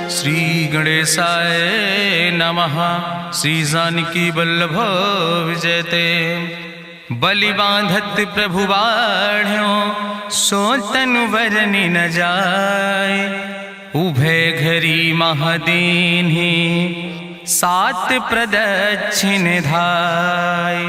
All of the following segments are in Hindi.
श्री गणेशाय नमः। श्री जानकी वल्लभ विजयते। बलि बांधत प्रभु बाढ़ो सो तनु बरनि न जाय। उभय घरी महादीन्हि सात प्रदक्षिण धाय।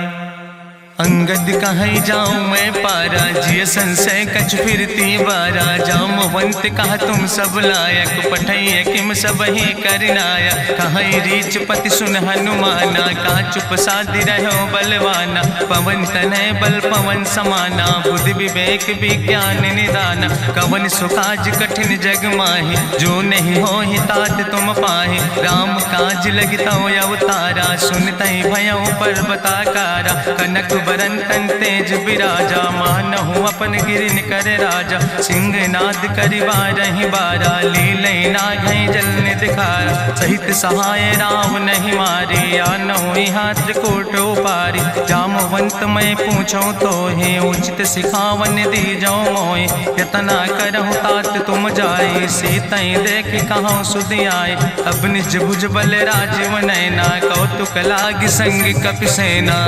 अंगद कहीं जाऊं मैं पारा जिय संशय कछ फिरती बारा। जामवंत कहा तुम सब लायक पठैय किम सब ही करनाया। कहीं रीच पति सुन हनुमाना कहा चुप साधि रहो बलवाना। पवन तनय बल पवन समाना बुद्धि विवेक विज्ञान निदाना। कवन सुकाज कठिन जग माहि जो नहीं हो ही तात तुम पाहि। राम काज लगता अवतारा सुनतहि भयउ पर्वताकारा। कनक बरन तन तेज बिराजा मानहु अपन गिरिन कर राजा। सिंह नाद करिवारहि बारा लीलय नागहि जल निधिखारा। सहित सहाय राम नहीं मारे आनहु यहाँ त्रिकोट उपारी। जामवंत मैं पूछूं तो हे उचित सिखावन दीजो मोय। यतना करहु तात तुम जाए सीतई देख कहूँ सुधि आए। अब निज भुज बल राजीव नैना कौतुक लाग संग कपिसेना।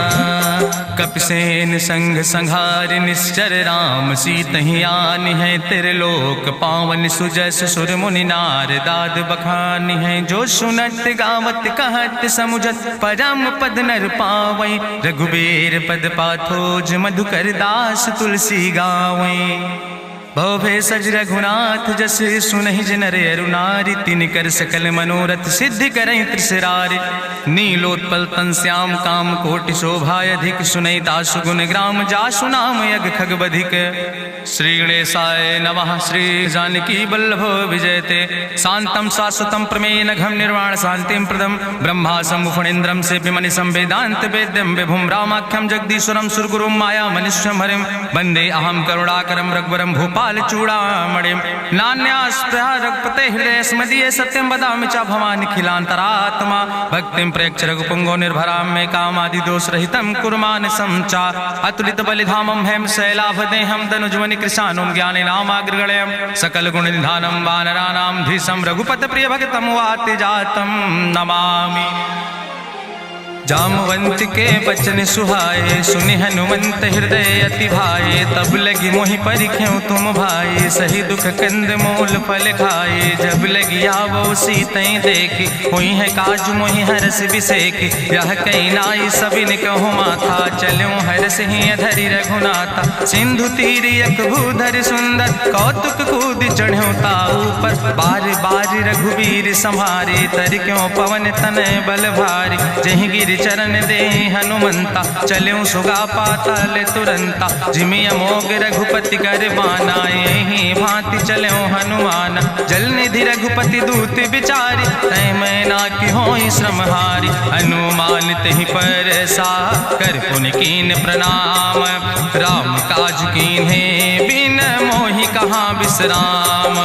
कपिसेन संग संहार निश्चर राम सीतहि आनि है त्रिलोक पावन। सुजस सुर मुनि नार दाद बखानि है। जो सुनत गावत कहत समुझत परम पद नर पावै। रघुबीर पद पाथोज मधुकर दास तुलसी गावै। भव भेषज रघुनाथ जस सुनहि जिनर अरुनारि। तिन कर सकल मनोरथ सिद्धि करहि त्रिसरारि। नीलोत्पल तन श्याम काम कोटि शोभाय अधिक। सुनहि दासु गुण ग्राम जासु नाम यज्ञ खग बधिक। श्री गणेशाय नमः। श्री जानकी वल्लभ विजयते। शांतम शाश्वतम प्रमेय घम निर्वाण शांतिम प्रदम। ब्रह्मा शंभु फणीन्द्रम से विमनिशं वेदांत वेद्यम विभुम रामाख्यम जगदीश्वरम सुरगुरुम माया मनिष्यम हरिम। वंदे अहम करुणाकरम रघुवरम भूपाल चूड़ामणिम। नान्यास्पृहा रघुपते हृदय स्मदीय सत्यम वदामि च भवानि खिलांतरात्मा। भक्तिम प्रयच्छ रघुपुंगो निर्भराम मे कामादि दोष रहितम कुर्मानसं च। अतुलित बलिधामम हेम शैलाभदेहम दनुजवनि कृशानुम ज्ञानि नामाग्रगणयम। सकल गुण निधानम वानराणाम धीशम रघुपत प्रिय भक्तम वाति जातम नमामि। जामवंत के बचन सुहाए सुनि हनुमंत हृदय अति भाए। तब लगी मोहि परिख्यों तुम भाई सही दुख कंद मूल फल खाए। जब लगी आवो सीतई देखी हुई है काज मोहि हरस बिसेकी। यह कई नाई सबिन कहु माथा चलो हरस ही धरि रघुनाथा। सिंधु तीर यक भूधर सुंदर कौतुक कूद चढ़्यो ताऊ पर। बार बार रघुवीर संहारे तर क्यों पवन तनय बल भारी। जहि गिर चरण दे हनुमंता चल्यों सुगा पाताल तुरंता। जिमि अमोघ रघुपति कर बाना यही भांति चल्यों हनुमाना। जल निधि रघुपति दूत बिचारी तय मैना की होई श्रमहारी। हनुमान तहि पर सा कर पुनि कीन प्रणाम। राम काज कीन्हे बिन मोहि कहाँ विश्राम।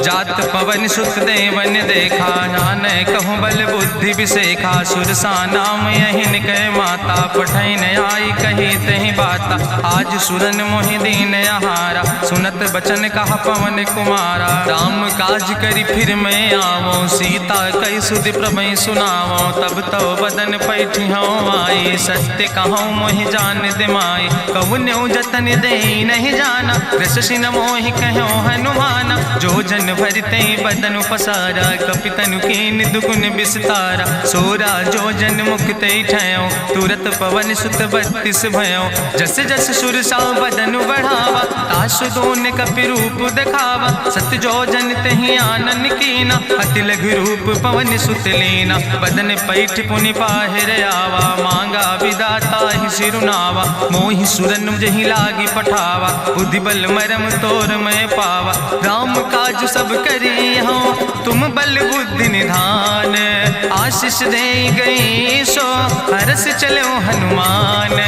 जात पवन सुत देवन देखा नान कहूँ बल बुद्धि विसेखा। सुरसा नाम यहिन कह माता पठैन आई कही तहि बाता। आज सुरन मोहि दीन आहारा सुनत बचन कहा पवन कुमारा। राम काज करी फिर मैं आवो सीता कई सुधि प्रभु सुनावो। तब तो बदन पैठी हूँ आई सत्य कहूँ मोहि जान दिमाई। कहुन्यु जतन दे नहीं जाना रससिन मोहि कहो हनुमाना। जो जन भरते बदन पसारा कपितनु कीन दुगुन विस्तारा। सोरा जो जन मुक्त ठयो तुरत पवन सुत 32 भयो। जस जस सुरसा बदन बढ़ावा तासु दोन कपि रूप दिखावा। सत्य जो जन तहि आनन कीना अति लघु रूप पवन सुत लीना। बदन पैठ पुनि पाहिर आवा मांगा विदाता ही सिरुनावा। मोहि सुरन जहि लागी पठावा बुद्धि बल मरम तोर मैं पावा। राम काज सब करी हो तुम बल बुद्धि निधान। आशीष दे गई सो हरस चलो हनुमान।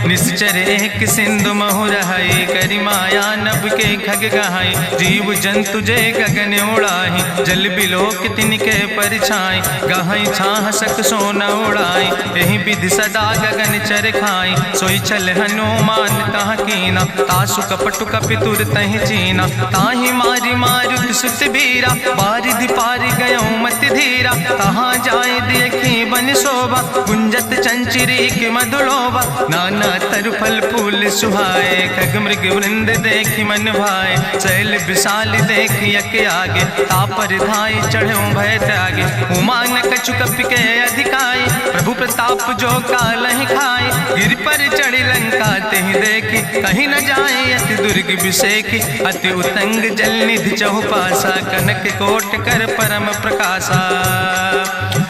निश्चर एक सिंधु महु रहाई करी माया नभ के खग गहाई। जीव जंतु जे गगन उड़ाई जल बिलोक तिनके परछाई। गहाई छाह सक सोन उड़ाई यही विधि सदा गगन चर खाई। सोई चल हनुमान तह कीना तासु कपटु कपितुर तहि चीना। ताहि मारी मारुत सुत बीरा बारिधि पारि गयो मति धीरा। तहाँ जाय देखी बन शोभा गुंजत चंचिरी के मधुलोभा। नाना तरु फल फूल सुहाए खग मृग वृंद देखी मन भाए। शैल विशाल देखी यके आगे तापर धाई चढ़ो भय त्यागे। उमान कछु कपि के अधिकाई प्रभु प्रताप जो कालहि खाई। गिर पर चढ़ी लंका तेहि देखी कहीं न जाए अति दुर्ग विषेखी। अति उतंग जल निधि चहुपासा कनक कोट कर परम प्रकाशा।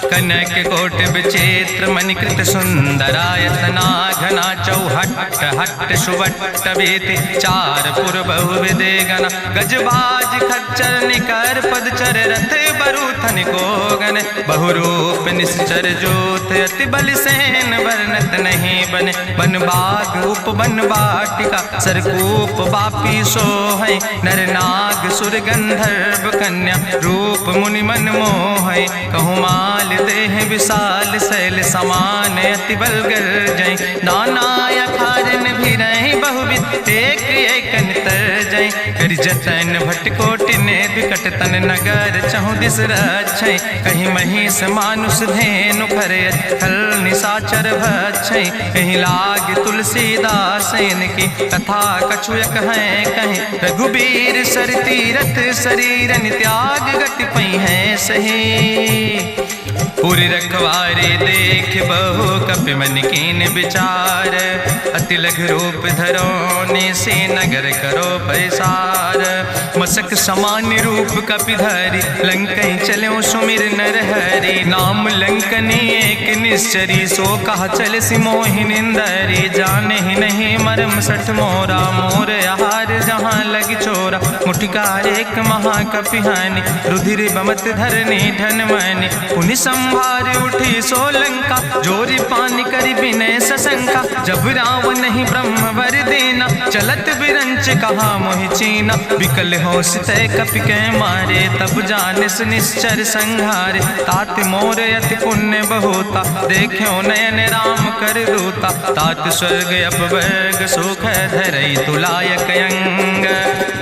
कनक कोट विचित्र मणिकृत सुंदरायतना घना। चौहट्ट हट्ट सुवट्ट बेति चार पुर बहुविधे गना। गजबाज खच्चर निकर पदचर रथ बरूथन को गन। बहुरूप निश्चर जोत अति बल सेन वर्णत नहीं बने। बन बाग उप बन बाटिका सरकूप बापी सोहै। नर नाग सुर गंधर्व कन्या रूप मुनि मन मोहै। कहूँ माल देह विशाल शैल समान अति बल गर्जै। नाना अखारन भी रही बहुविध एक एक अंतर जय। कर जतन भटकोटि ने विकट तन नगर चहु दिस रक्षै। कहीं महिष मानुष धेनु खरे खल निशाचर भक्षै। कहीं लाग तुलसीदास इनकी कथा कछुयक है कहीं। रघुबीर सर तीरथ शरीरन त्याग गति पई है सही। पूरी रखवारे देख बहु कपि मन कीन विचार। अति लघु रूप धरो से नगर करो पैसार। मसक समान रूप कपि धरि लंकई चलो सुमिर नर हरि। नाम लंकनी एक निश्चरी सो कहा चल सिमोहि निंदरी। जाने ही नहीं मरम सठ मोरा मोर आहार जहाँ लग चोरा। मुठिकार एक महाकपि हानि रुधिर बमत धरनी धन मानी। पुनि संभार उठी सोलंका जोरी पानी करी विनय सशंका। जब रावण नहीं ब्रह्म वर देना चलत बिरंच कहा मोहि चीना। विकल होश तय कपि के मारे तब जानिस निश्चर संहारे। तात मोर अति पुण्य बहुता देखो नयन राम कर रूता। तात स्वर्ग अपवर्ग सुख धरई तुलायक अंग।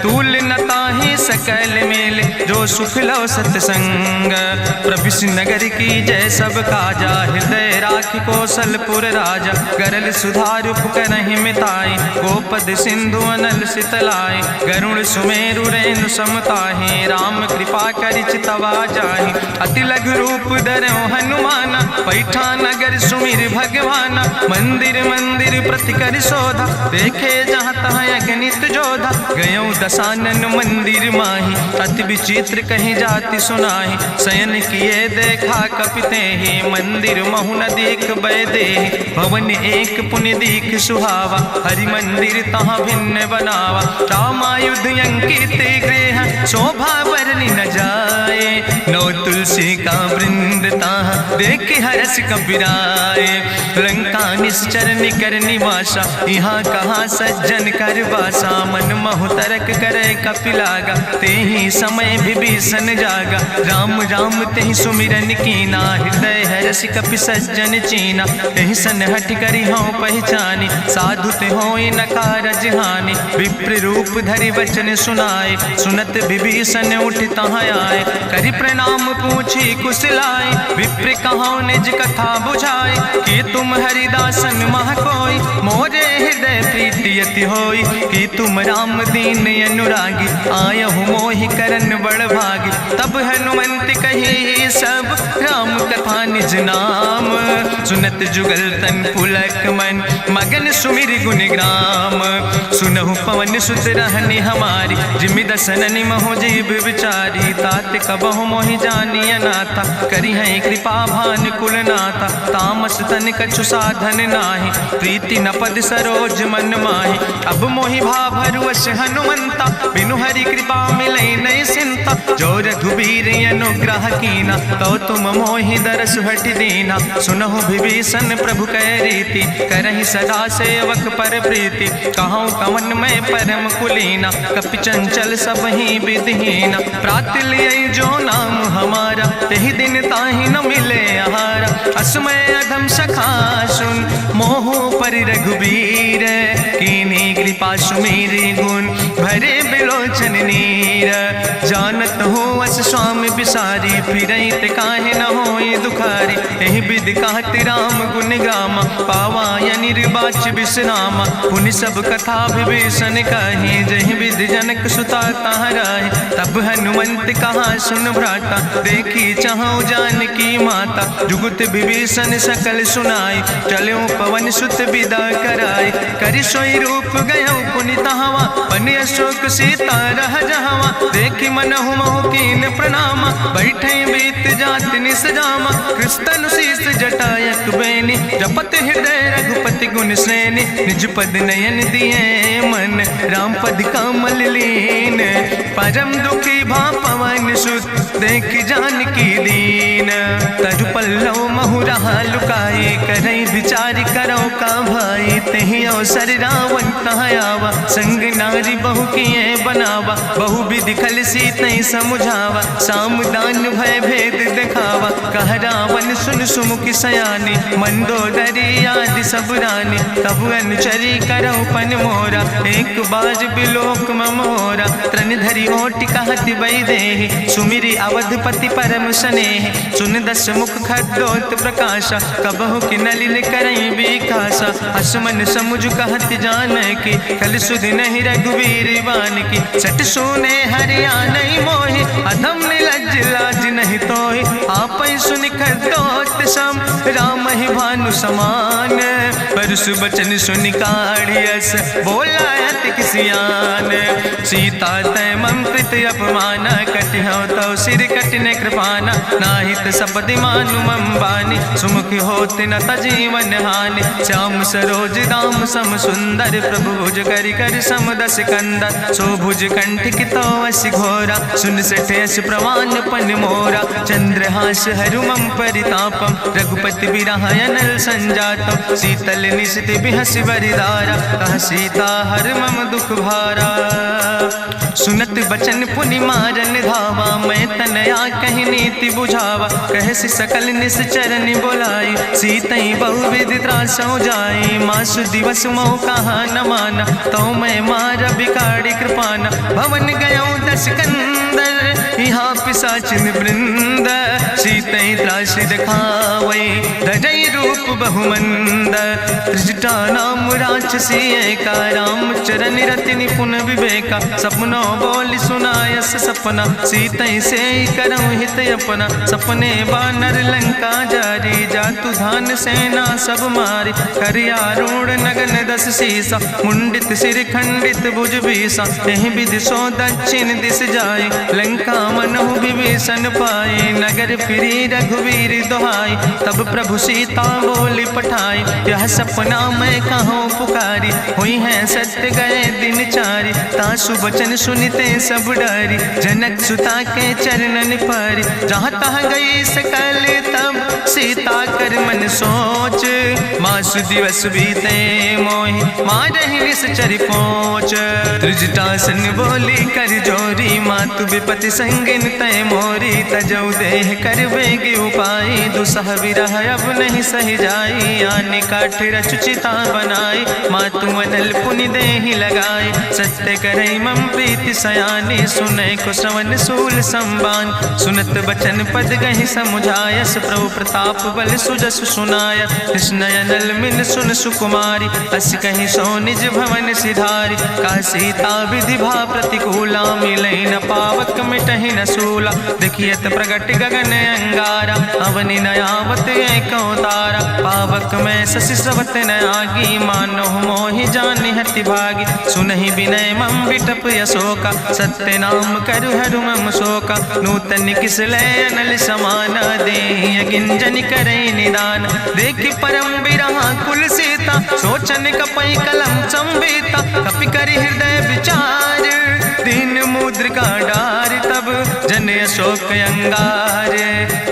तूल न ताहि सकल मेल जो सुख लो सत्संग। प्रभिस नगर की जय सब काजा हृदय राखि कौशलपुर राजा। गरल सुधार उपकरहि मिताई गोपद सिंधु अनल सितलाई। गरुण सुमेरु रेणु समताहि राम कृपा करि चितवा जाहि। अति लघु रूप धरो हनुमाना पैठा नगर सुमिर भगवाना। मंदिर मंदिर प्रति कर शोधा देखे जहाँ तहाँ अगणित जोधा। गयो दशानन मंदिर माही अति विचित्र कहीं जाति सुनाही। शयन किए देखा कपिते ही मंदिर महु न देख बैदे। भवन एक पुण्य दीख सुहावा हरि मंदिर तहाँ भिन्न बनावा। रामायुध अंकित गृह शोभा वर्णि न जाए। नौ तुलसी का वृंद तहाँ देख हरस कबीराए। लंका निश्चर निकर निवासा यहाँ कहाँ सज्जन कर वासा। मन महु तरक करे कपिलागा ते ही समय विभीषण जागा। राम राम ते ही सुमिरन कीना हृदय हरस कपि सज्जन चीना। यही सन हट करी हों पहचानी साधु ते होई न कारज हानि। विप्र रूप धरि वचन सुनाए सुनत विभीषण उठ तहाँ आए। करि प्रणाम पूछी कुशलाए विप्र कहो निज कथा बुझाए। कि तुम हरिदासन मह कोई मोरे हृदय प्रीति अति होई। कि तुम राम दीन अनुरागी आयहु मोहि करन बड़ भागी। तब हनुमंत कही सब राम कथा निज नाम। सुनत जुगल तन पुलक मन मगन सुमिर गुण ग्राम। सुनहु पवन सुत रहनी हमारी जिमि दसननि महु जीव विचारी। तात कबहु मोहि जानी अनाथा करी है कृपा भान कुलनाथा, तामस तन कछु साधन नाही, प्रीति न पद सरोज मन माही। अब मोहि भाभरुअस हनुमंता, बिनु हरि कृपा मिलै नहीं सिंता। जो रघुबीर अनुग्रह कीना, तो तुम मोहि दरस हट दीना। सुनहु विभीषण प्रभु कै रीति, करहि सदा सेवक पर प्रीति। कहूँ कवन में परम कुलीना, कपि चंचल सब ही विधिहीना। प्रात लियै जो नाम हमारा, तेहि दिन ताहि न मिले आहारा। असमय अधम सखा सुन, मोहु पर रघुबीर। कीन्ही कृपा सुमेरि गुण, भरे बिलोचन नीर। जानत हो अस स्वामी बिसारी, फिरहि ते काहे न होई दुखारी। एहि विधि कहत राम गुण गामा, पावा निर्वाच विश्रामा। पुनि सब कथा विभीषण कही, जहि विधि जनक सुता कहाँ राहि। तब हनुमंत कहा सुन भ्राता, देखी चाहूँ जानकी माता। जुगुत विभीषण सकल सुनाई, चलो पवन सुत विदा कराई। करि सोई रूप गयो पुनि तहवा, बनि अशोक सीता रह जहवा। देखी मनहु मोह कीन प्रणामा, बैठे बीत जात निस जामा। कृष्ण शीस जटायक बेनी, जपत हृदय रघुपति गुण श्रेणी। निज पद नयन दिए मन, राम पद कमल लीन। परम दुखी भा पवन सुत, देख जानकी दीन। तरु पल्लव महु रहा लुकाई, करई विचार करो का भाई। तेहि अवसर रावण तहाँ आवा, संग नारी बहु किए बनावा। बहु विधि खल सीतै समुझावा, सामदान भय भेद दिखावा। कह रावण सुन सुमुखी सयानी, मंदोदरी आदि सब रानी। तब अनुचरी करौ पन मोरा, एक बाज बिलोक ममोरा। तृण धरि ओटि कहत वैदेही, सुमिरि अवधपति परम स्नेह। सुन दस मुख खद्योत प्रकाशा, कबहु कि नलिन करई बिकासा। असमन समुझ कहत जानकी, कल सुधि नहीं रघुवीर बान की। सट सुने हरिया नहीं मोहि, अधम निलज्ज लाज नहीं तोहि। आपै सुनि खद्योत सम, राम ही भानु समान। परसु बचन सुनि काढ़ियस, बोला अति किसियान। सीता तै मम कृत अपमान, कटिहौ तौ सिर कटिन कृपाना। नाहित सपदि मानु मम बानी, सुमुख होत न तजीवन हानि। श्याम सरोज दाम सम सुंदर, प्रभु भुज करि कर सम दस कंदर। सो भुज कंठ की तो अस घोरा, सुन सठे अस प्रवान पन मोरा। चंद्रहास हरु मम परितापम, रघुपति बिरहायनल संजातम। शीतल निशित बिहसि बरिदारा, कह सीता हर मम दुख भारा। सुनत बचन पुनि मारन धावा, मैं तनया कहि नीति बुझावा। कहसि सकल निश्चरन बोलाई, सीतई बहुविधि त्रासौ जाई। मासु दिवस मोह कहा न माना, तो मैं मार बिकाड़ी कृपाना। भवन गयो दस कंदर, यहाँ पिशाचिन वृंद। सीतई त्रास दिखावै, धजई रूप बहुमंद। त्रिजटा नाम राक्षसी एका, राम चरण रति निपुण विवेका। सपनो बोल सुनायस सपना, सीतई से करऊँ हित अपना। सपने बानर लंका जारी, जातु धान सेना सब मारी। करियारूढ़ नगन दस सीसा, मुंडित सिर खंडित भुज बीसा। एहि विधि सो दक्षिण दिस जाई, लंका मनहु विभीषण पाई। नगर फिरी रघुवीर दुहाई, तब प्रभु सीता बोली पठाई। यह सपना मैं कहूँ पुकारी, हुई है सत्य गए दिन चारी। तासु बचन सुनिते सब डरी, जनक सुता के चरणन पर। जहाँ तहाँ गई सकल तब, सीता कर मन सोच। मासु दिवस बीते मोहि, मारहि निश्चर पहुँच। त्रिजटासन बोली कर जोरी, मातु विपति संगिन तय मोरी। तजौ देह कर बेग उपाय, दुसह विरह अब नहीं सही जाई। आने काठ रचुचिता बनाई, मातु अनल पुनि देहि लगाई। सत्य करई मम प्रीति सयानी, सुनै को श्रवण सूल संबान। सुनत बचन पद गहि समुझायस, प्रभु प्रताप बल सुजस सुनाय। कृष्णयनल मिल सुन सुकुमारी, अस कहि सो निज भवन सिधारी। का सीता विधि भा प्रतिकूला, मिलै न पावक मिटहि न सूला। देखियत प्रगट गगन अंगारा, अवनि न आवत एको तारा। पावक में शशि स्रवत न आगी, मानो मोहि जानि हति भागी। सुनहि विनय मम विटप अशोका, सत्य मैं नाम करु हरु मम शोका नूतन किसलय अनल समाना दे गिंजन करे निदान देखि परम बिरहा कुल सीता सोचन कपई कलम संवेता कपि करि हृदय विचार दीन मुद्रिका डार तब जन अशोक अंगार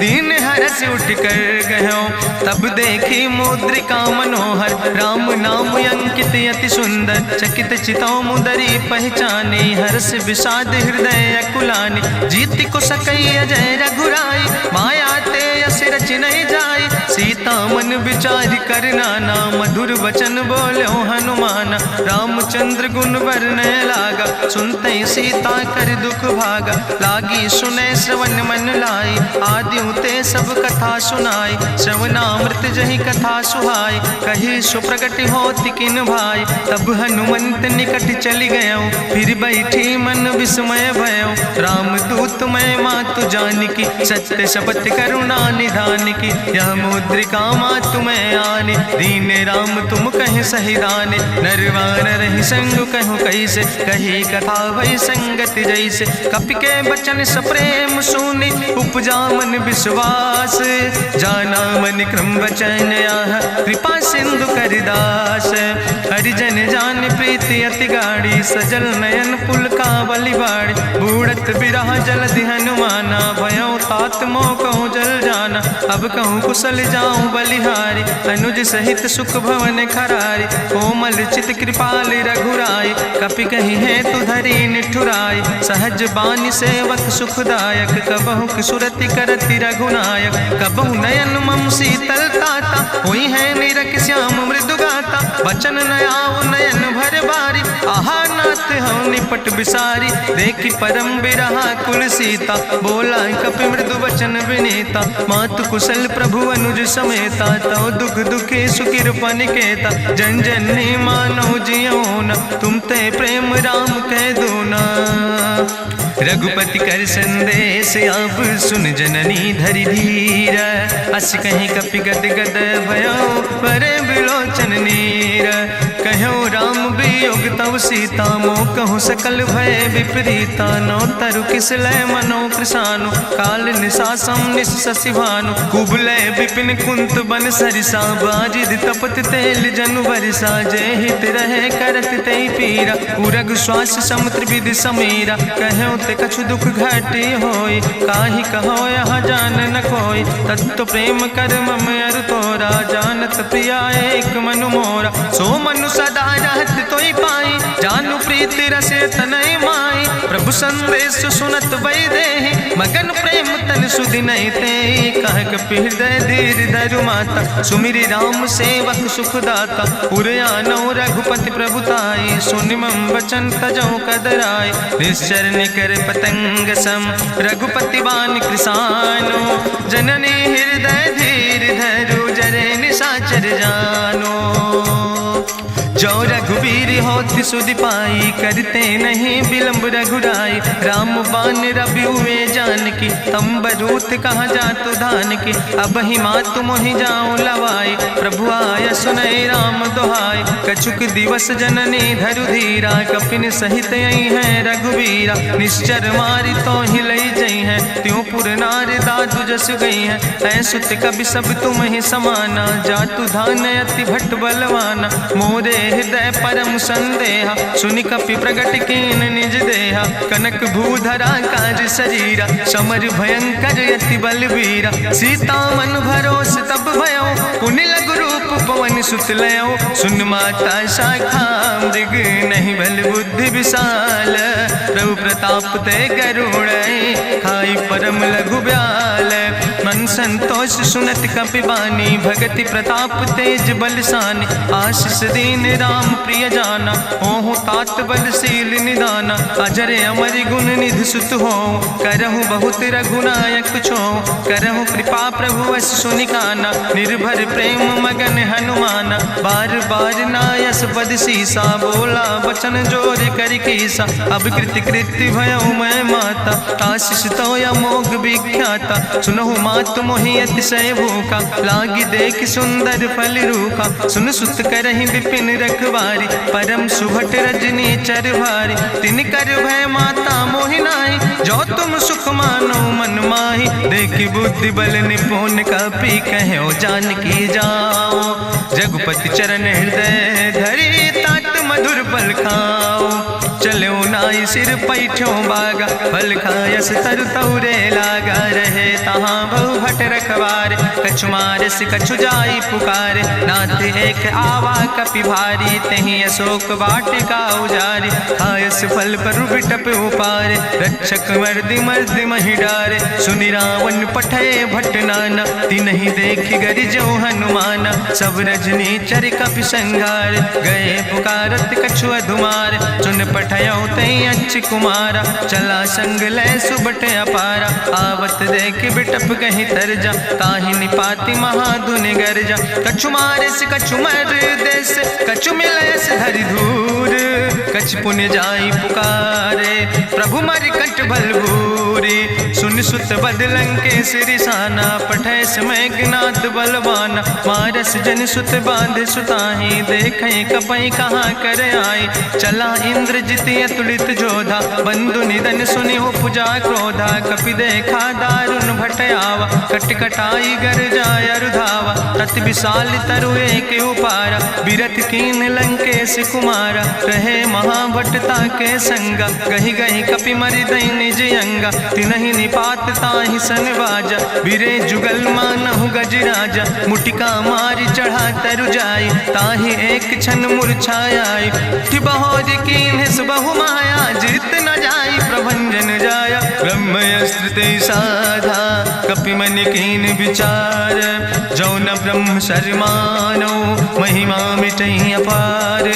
दीन हरस उठ कर गयो तब देखी मुद्रिका मनोहर राम नाम अंकित अति सुंदर चकित चितौ मुदरी पहचाने हर्ष विषाद हृदय अकुलानी जीत को सकई अजय रघुराई माया ते अस रच नहीं जाई सीता मन विचार करना ना मधुर वचन बोलो हनुमान रामचंद्र गुण वर्णय लागा सुनते सीता कर दुख भागा लागी सुने श्रवण मन लाई आदि ते सब कथा सुनाई श्रवणामृत जहि कथा सुहाई कही सुप्रगट होति किन भाई तब हनुमंत निकट चली गयो फिर बैठी मन विस्मय भयो राम दूत मैं मातु जानकी सत्य शपथ करुणा निधान की यह मुद्रिका मातु मैं आने दीन राम तुम कहे सही दाने नरवान रही संग कहूँ कैसे कही कथा वही संगत जैसे कपि के बचन सप्रेम सुनी उपजा मन विश्वास जाना मन क्रम वचन आह कृपा सिंधु करिदास हरिजन जान प्रीति अति गाड़ी सजल नयन पुल का बलिबाड़ी बूढ़त बिरह जलधि हनुमाना भयो तात मोह कहूँ जल जाना अब कहूँ कुशल जाऊँ बलिहारी अनुज सहित सुख भवन खरारी कोमल चित कृपाल रघुराई कपि कही है तु धरी निठुराई सहज बानी सेवक सुखदायक कबहु किशुरति करति रघुनायक कबहु नयन मम शीतल ताता हुई है निरख श्याम मृदु गाता बचन नयाव नयन भर बारी आहा नाथ हम निपट बिसारी देखी परम बिरहा कुल सीता बोला कपि मृदु वचन विनीता मातु कुशल प्रभु अनुज समेता तो दुख दुखे सुखिर पनिकेता जन जननी मानो जियो न तुम ते प्रेम राम कह दो ना रघुपति कर संदेश अब सुन जननी धरि धीर अस कहीं कपि गद गद भयो परे बिलोचन नीर कहो राम वियोग तव सीता मोह कहूँ सकल भय विपरीता नो तरु किसलय मनो कृषानु काल निशासम निशसिभानु कुबलय विपिन कुंत बन सरिसा बाजिद तपत तेल जनु बरिसा जय हित रहे करत ते पीरा उरग श्वास समुद्र विधि समीरा कहो ते कछु दुख घाटी होई काहि कहो यहाँ जान न कोई तत्व प्रेम कर मम अरु तोरा जानत प्रिया एक मनु मोरा सो मनु सदा रहत तोई पाई जानु प्रीति रसे तनय माई प्रभु संदेश सुनत वै देहि मगन प्रेम तन सुधि नहीं ते कह कपि हृदय धीर धरु माता सुमिरि राम सेवक सुख दाता पुरयानो रघुपति प्रभुताई सुनि मम वचन तजौ कदराय निश्चर निकर पतंग सम रघुपति बान कृसानो जननी हृदय धीर धरु जरे निशाचर जानो जो रघुवीर होति सुधि पाई करते नहीं विलंब रघुराई राम बान रवि हुए जानकी तंबरूत कहाँ जातु धान की अब ही मातु मोहि जाऊं लवाई प्रभु आय सुनय राम दुहाई कछुक दिवस जननी धरु धीरा कपिन सहित यही है रघुवीरा निश्चर मारी तो ही लई जई है त्यों पुर नार दादु जस गई है ऐसुत कभी सब तुम ही समाना जातु धान अति भट्ट बलवाना मोरे हृदय परम संदेहा सुनि कपि प्रगट कीन निज देहा कनक भूधरा काज शरीरा समर भयंकर यति बलवीरा सीता मन भरोस तब भयो पुनि लघु रूप पवन सुत लयो सुन माता शाखा मृग नहीं बल बुद्धि विशाल प्रभु प्रताप ते करुण खाई परम लघु ब्याल मन संतोष सुनत कपि बानी भगति प्रताप तेज बलसानी आशीष दीन राम प्रिय जाना ओहु तात बलशील निदाना अजर अमर गुण निधि सुत हो करहु बहुत रघुनायक छो करहु कृपा प्रभु अस सुनिकाना निर्भर प्रेम मगन हनुमाना बार बार नायस पद सीसा बोला वचन जोर कर कीसा अब कृति कृति भयो मैं माता आशीष तो अमोघ विख्याता सुनहु मात मात मोहि अतिशय भूखा, लागी देख सुंदर फल रूखा। सुन सुत करहि विपिन रखवारी, परम सुभट रजनी चर भारी। तिन कर भय माता मोहि नाहि, जो तुम सुख मानो मन माहि। देखि बुद्धि बल निपुण कपि, कहो जानकी जाओ। जगुपति चरण हृदय धरि, तात मधुर फल खाओ। चलो नाई सिर पैठो बागा, फल खायस तरु तौरे लागा। रहे तहाँ बहु भट रखवारे, कछु मारस कछु जाई पुकारे। नाथ एक आवा कपि भारी, तहीं अशोक वाटिका उजारी। खायस फल पर बिटप उपारे, रक्षक मर्दि मर्दि महि डारे। सुनि रावण पठय भट नाना, तिन्हि देखि गरिजो हनुमाना। सब रजनी चर कपि संघार, गए पुकारत कछु अधुमार। सुन पठयो तई अच्छ कुमारा, चला संग लय सुबट अपारा। आवत देख बिटप कहीं तरजा, ताहि निपाति महाधुनि गर्जा। कछु मारिस कछु मर देस, कछु मिलयस धरि धूर। कछ पुण्य जाई पुकारे, प्रभु मरि कंठ बल भूरी। सुन सुत बदलं के सिरिसाना, पठय समय ज्ञात बलवाना। मारस जन सुत बांध सुताही, देखें कपई कहाँ कर आई। चला इंद्रजित अतुलित जोधा, बंधु निधन सुनि उपजा क्रोधा। कपि देखा दारुण भटयावा, कट कटाई गर जाय रुधावा। तत विशाल तरु एक उपारा, बिरथ कीन लंकेश कुमारा। रहे महाभटता के संगा, गहि गहि कपि मरि दई निज अंगा। तिनहि निपात ताहि सन बाजा, बिरे जुगल मानहु गजराजा। मुटिका मारि चढ़ा तरु जाई, ताहि एक क्षण मूर्छाई। बहोज कीन्ह बहु माया, जीत न जाई प्रभंजन जाया। ब्रह्मस्त्र ते साधा, कपि मन कीन विचार। जो न ब्रह्म शर्मानो, महिमा मिटई अपार।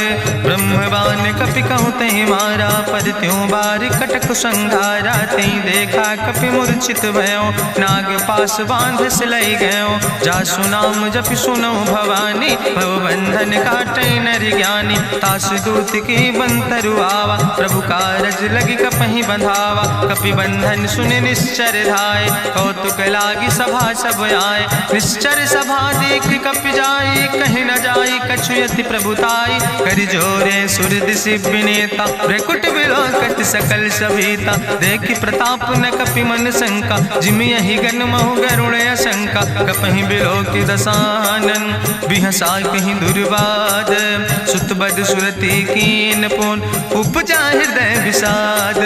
ब्रह्मवान कपि कहु तहि मारा, पर त्यों बार कटक संघारा। तई देखा कपि मूर्छित भयो, नाग पास बांध सिलई गयो। जासु नाम जपि सुनो भवानी, भव बंधन काटै नर ज्ञानी। तास दूत की बंतरु आवा, प्रभु कारज लगी कपहि बंधावा। कपि बंधन सुनि निश्चर धाय, कौतुक लागी सभा सब आए। निश्चर सभा देख कपि जाई, कहीं न जाई कछु यति प्रभुताई। कर जोरे सुर दिसि विनेता, भ्रकुट विलोकत सकल सभीता। देखि प्रताप न कपि मन शंका, जिमि यहि गन महु गरुण असंका। कपहि बिलोकि दसानन, बिहसा कहीं दुर्वाद। सुत बद सुरति कीन पुन, उपजा हृदय विषाद।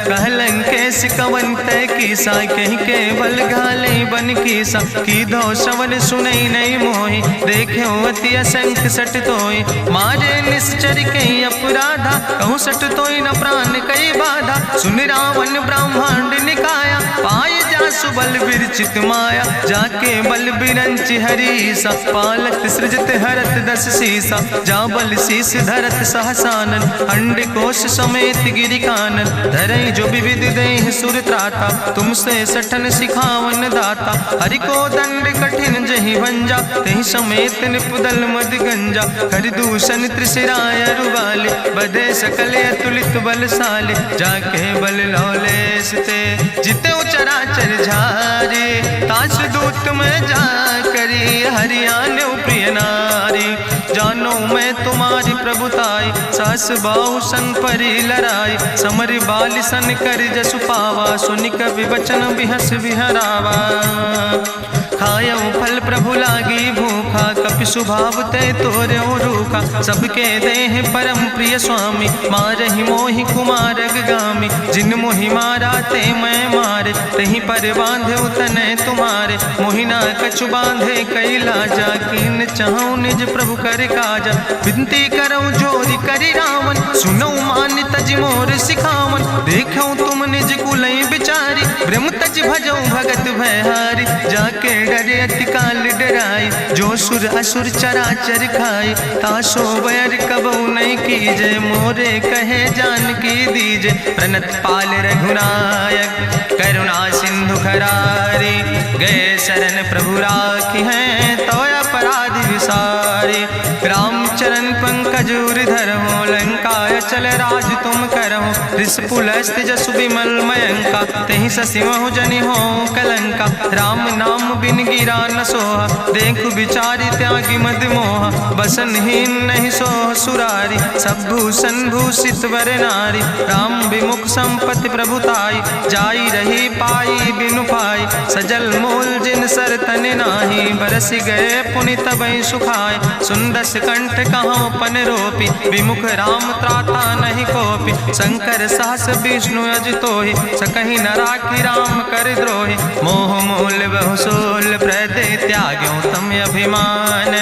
कहलन केस कवन तय कीसा, कहीं केवल घाले बन कीसा। कीधो श्रवण सुनई नहीं मोहि, देख्यो अति असंख सट तोय। मारे निश्चर कई अपराधा, कहूँ सट तोय न प्राण कई बाधा। सुन रावण ब्रह्मांड निकाया, पाय जासु बल विरचित माया। जाके बल बिरंच हरीसा, पालक सृजत हरत दस सीसा। जा बल शीस धरत सहसानन, अंड कोश समेत गिरि कानन। धरई जो विविध देह सुर त्राता, तुमसे सठन सिखावन दाता। हरि को दंड कठिन जहि भंजा, तहि समेत निपुदल मद गंजा। कर दूषण त्रिशिराय रुवाले, बधे सकल अतुलित बलशाले। जाके बल लौलेस ते, जिते चराचर झारे। तास दूत में जा करी, हरियाण प्रिय नारी। जानो मैं तुम्हारी प्रभुताई, सास बाहु सन परी लड़ाई। समर बाल सन कर जसु पावा, सुनि कवि वचन बिहस बिहरावा। खायो फल प्रभु लागी भूखा, कपि स्वभाव ते तोर्यो रूखा। सबके देह परम प्रिय स्वामी, मारहि मोहि कुमार गामी। जिन मोहि मारा ते मैं मारे, तहीं पर बांधे तनै तुम्हारे। मोहि ना कछु बांधे कई लाजा, कीन चाहूं निज प्रभु कर काजा। विनती करऊं जोरि करि रावण, सुनऊ मान तज मोर सिखावन। देखऊं तुम निज कुलई बिचारी, ब्रह्म तज भजऊं भगत भयहारी। जाके डरे अति काल डराई, जो सुर असुर चराचर खाई। तासो बैर कबऊ नहीं कीजे, मोरे कहे जानकी दीजे। प्रणत पाल रघुनायक, करुणा सिंधु खरारी। गए शरण प्रभु राखी हैं, तो अपराध विसारी। रामचरण पंकज धर हो, लंका काय चल राज तुम करहु, ऋषपुलस्त जसु विमल मयंका, तेहि ससिमहु जनि हो कलंका। राम नाम बिन गिरा न सोहा, देखु विचारि त्यागी मद मोहा, बसनहीन नहीं सोह सुरारी, सब भूषण भूषित वर नारी। राम विमुख संपत्ति प्रभुताई, जाई रही पाई बिनु पाई, सजल मूल जिन सर तन नाही, बरस गए पुनि तबहि सुखाय। सुंदस कंठ कहाँ पन रोपी, विमुख राम त्राता नहीं कोपी, शंकर सहस विष्णु अजितोहि, सकहि न राखि राम कर द्रोहि। मोह मूल बहु सोल प्रदे, त्याग्यों तम अभिमान,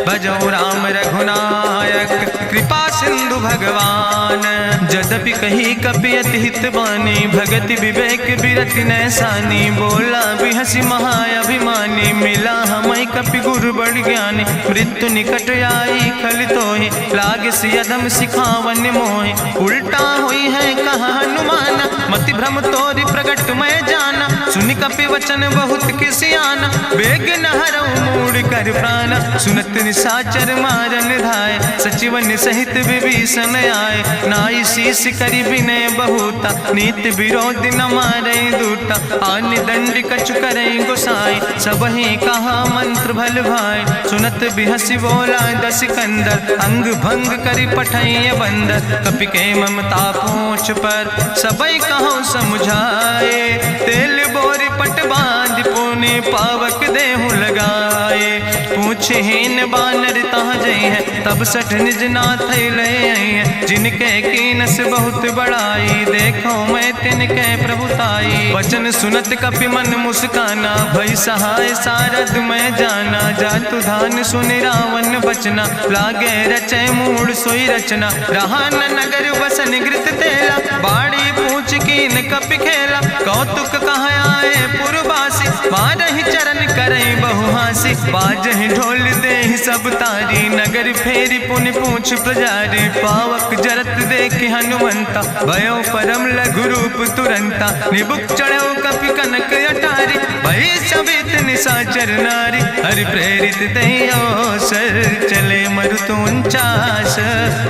भजौ राम रघुनायक, कृपा सिंधु भगवान। जदपि कही कपि अति हित बानी, भगति विवेक बिरति नैसानी, बोला बिहसि महाअभिमानी, मिला हमय कपि गुरु बड़ ज्ञानी। मृत्यु निकट आई खल तोहि, लागे सियदम सिखावन मोहि, उल्टा हुई है कहा हनुमान, मति भ्रम तोरि प्रगट मैं जाना। सुनि कपि वचन बहुत किसियाना, बेग न हरऊ मूढ़ कर प्राण, सुनत निशाचर मारन धाय, सचिवन सहित विभीषण आए। नाई शीस करि विनय बहुता, नीति विरोध न मारे दूता, आन दंड कछु करे गोसाई, सबहि कहा मंत्र भल भाई। सुनत बिहसि बोला दस कंदर, अंग भंग करि पठैय बंदर, कपि के ममता पूछ पर, सबई कहो समुझाए। तेल बोरी पट बांध पुनि पावक देहु लगाए, पूछहीन बानर तहाँ जई है, तब सठ निज नाथ ले आई है। जिनके कीनस बहुत बड़ाई, देखो मैं तिनके प्रभुताई। वचन सुनत कपि मन मुस्काना, भई सहाय सारद मैं जाना। जातु धान सुनि रावण बचना, लागे रचे मूढ़ सोई रचना। रहा न नगर बसन घृत तेला, बाड़ी पूछ कीन कपि खेला। कौतुक कहाँ आए पुरवासी, मारहि चरण करई बहुहासी। बाजहि ढोल देहि सब तारी, नगर फेरी पुनि पूछ पुजारी। पावक जरत देखि हनुमंता, भयो परम लघु रूप तुरंता। निबुक चढ़ो कपि कनक अटारी, भई सवित निशाचर नारी। हरि प्रेरित तहि अवसर, चले मरुत 49।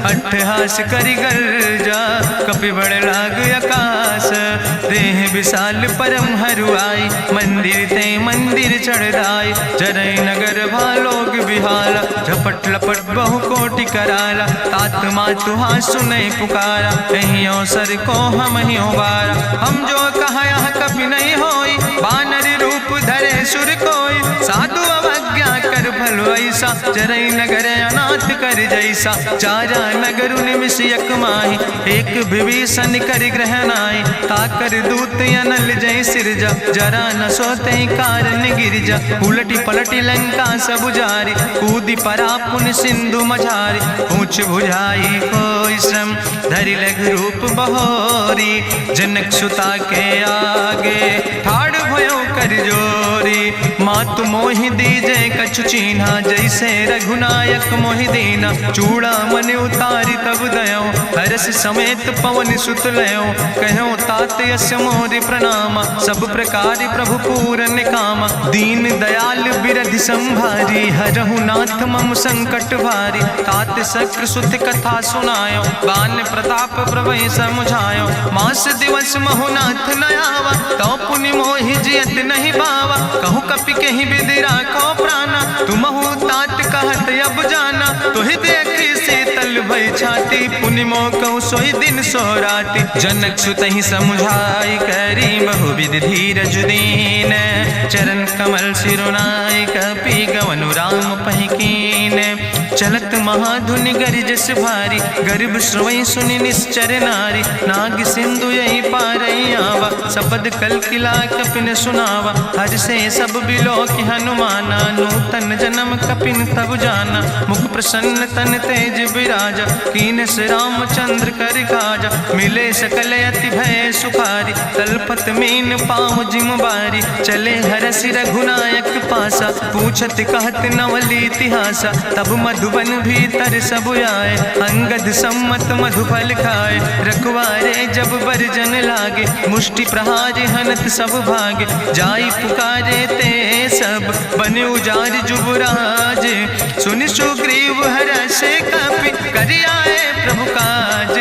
अट्ठहास करि गर्जा, कपि बड़ लाग आकाश। देह विशाल परम हरुआई, मंदिर ते मंदिर चढ़ाई। जरई नगर भालोग बिहाला, झपट लपट बहु कोटि कराला। तात मातुहा सुनै पुकारा, कहीं अवसर को हम ही बारा। हम जो कहा यह कभी नहीं होई, बानर रूप धरे सुर कोई। साधु अवज्ञा कर भल ऐसा, जरई नगर अनाथ कर जैसा। चारा नगर निमिष यक माही, एक विभीषण कर ग्रह नाई। ताकर दूत अनल जय सिरजा, जरा न सोते कारण गिरजा। उलटी पलटी लंका सब जारी, कूदी परा पुन सिंधु मझारी। पूछ बुझाई कोई श्रम, धरि लघु रूप बहोरी। जनक सुता के आगे, ठाड़ भयो कर जोरी। मातु मोहि दीजे कछु चीन्हा, जैसे रघुनायक मोहि दीना। चूड़ा मन उतारी तब दयो, हरस समेत पवन सुत लयो। कहो तात यस मोरि प्रणामा, सब प्रकार प्रभु पूरन कामा। दीन दयाल बिरधि संभारी, हरहु नाथ मम संकट भारी। तात शक्र सुत कथा सुनायो, बान प्रताप प्रभय समुझायो। मास दिवस महु नाथ न आवा, तो पुनि मोहि जियत नहीं बावा। कहु कपि कहि विधि राखो प्राणा, तुमहु तात कहत अब जाना। तुहि देखी शीतल भई छाती, पुनि मोह कहु सोई दिन सोराती। जनक सुतहि समुझाई, करी बहु विधि धीरज दीन। चरण कमल सिरुनाई, कपि गवनु राम पहि कीन। चलत महाधुनि गरिजस भारी, गर्भ श्रोई सुनि निश्चर नारी। नाग सिंधु यही पारई आवा, सबद कल किला कपिन सुनावा। हर से सब बिलो कि हनुमाना, नूतन जन्म कपिन तब जाना। मुख प्रसन्न तन तेज विराजा, कीनस रामचंद्र कर काजा। मिले सकल अति भय सुखारी, तलपत मीन पाँव जिम बारी। चले हरस रघुनायक पासा, पूछत कहत नवल इतिहासा। तब मधुबन भीतर सब आए, अंगद सम्मत मधुफल खाए। रखवारे जब बरजन लागे, मुष्टि प्रहार हनत सब भागे। जाई पुकारे ते सब, बने उजार जुबराज। सुनि सुग्रीव हरषे कपि, करि आए प्रभु काज।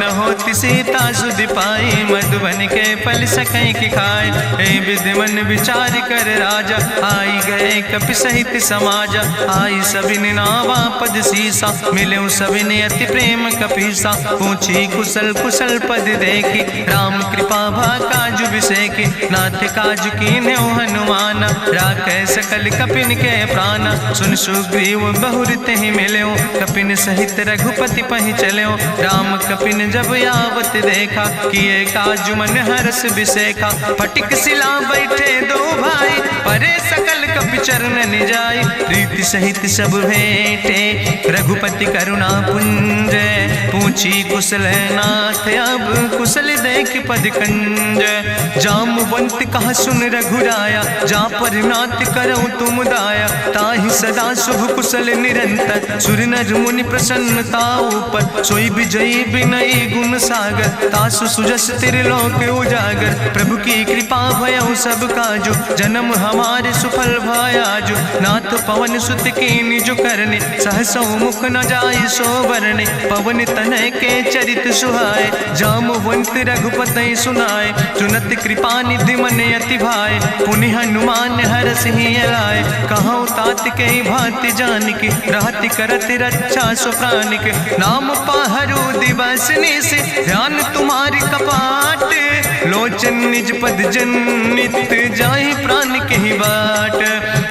न होती सीता सुध पाई, मधुबन के फल सकै की खाए। हे विधि मन विचार कर राजा, आई गए कपि सहित समाजा। आई सबिन नावा पद सीसा, मिले सबिन अति प्रेम कपीसा। पूछी कुशल कुशल पद देखी, राम कृपा भा काजु बिसेकी। नाथ काजु कीन्हे हनुमान, राखे सकल कपिन के प्राण। सुन सुग्रीव बहुर तेहि मिल्यो, कपिन सहित रघुपति पहि चल्यो। राम कपिन जब यावत देखा, किए काजु मन हरस बिसेखा। फटिक सिला बैठे दो भाई, परे सकल कपि चरण जाय। प्रीति सहित सब भेंटे, रघुपति करुणा पुंज। पूछी कुशल नाथ, अब कुशल देख पद कंज। जामवंत कहा सुन रघुराया, जा पर नाथ करऊँ तुम दाया। ताहि सदा शुभ कुशल निरंतर, सुर नर मुनि प्रसन्नता ऊपर। सोई विजयी विनयी गुण सागर, तासु सुजस त्रिलोक उजागर। प्रभु की कृपा भयउ सब काजु, जन्म हमारे सुफल भयाजु। नाथ पवन सुत कीन्हि जो करने, सहसौ मुख न जाय सो बरने। पवन तनय के चरित सुहाए, जामवंत रघुपति सुनाए। सुनत कृपा निधि मन अति भाए, पुनि हनुमान हरषि लाए। कहौं तात के भांति जानिके, रहति करत रक्षा सो प्राणिके। नाम पाहरु दिवस निशि, ध्यान तुम्हारी कपाट। लोचन निज पद जनित, जाहि प्राण के बाट।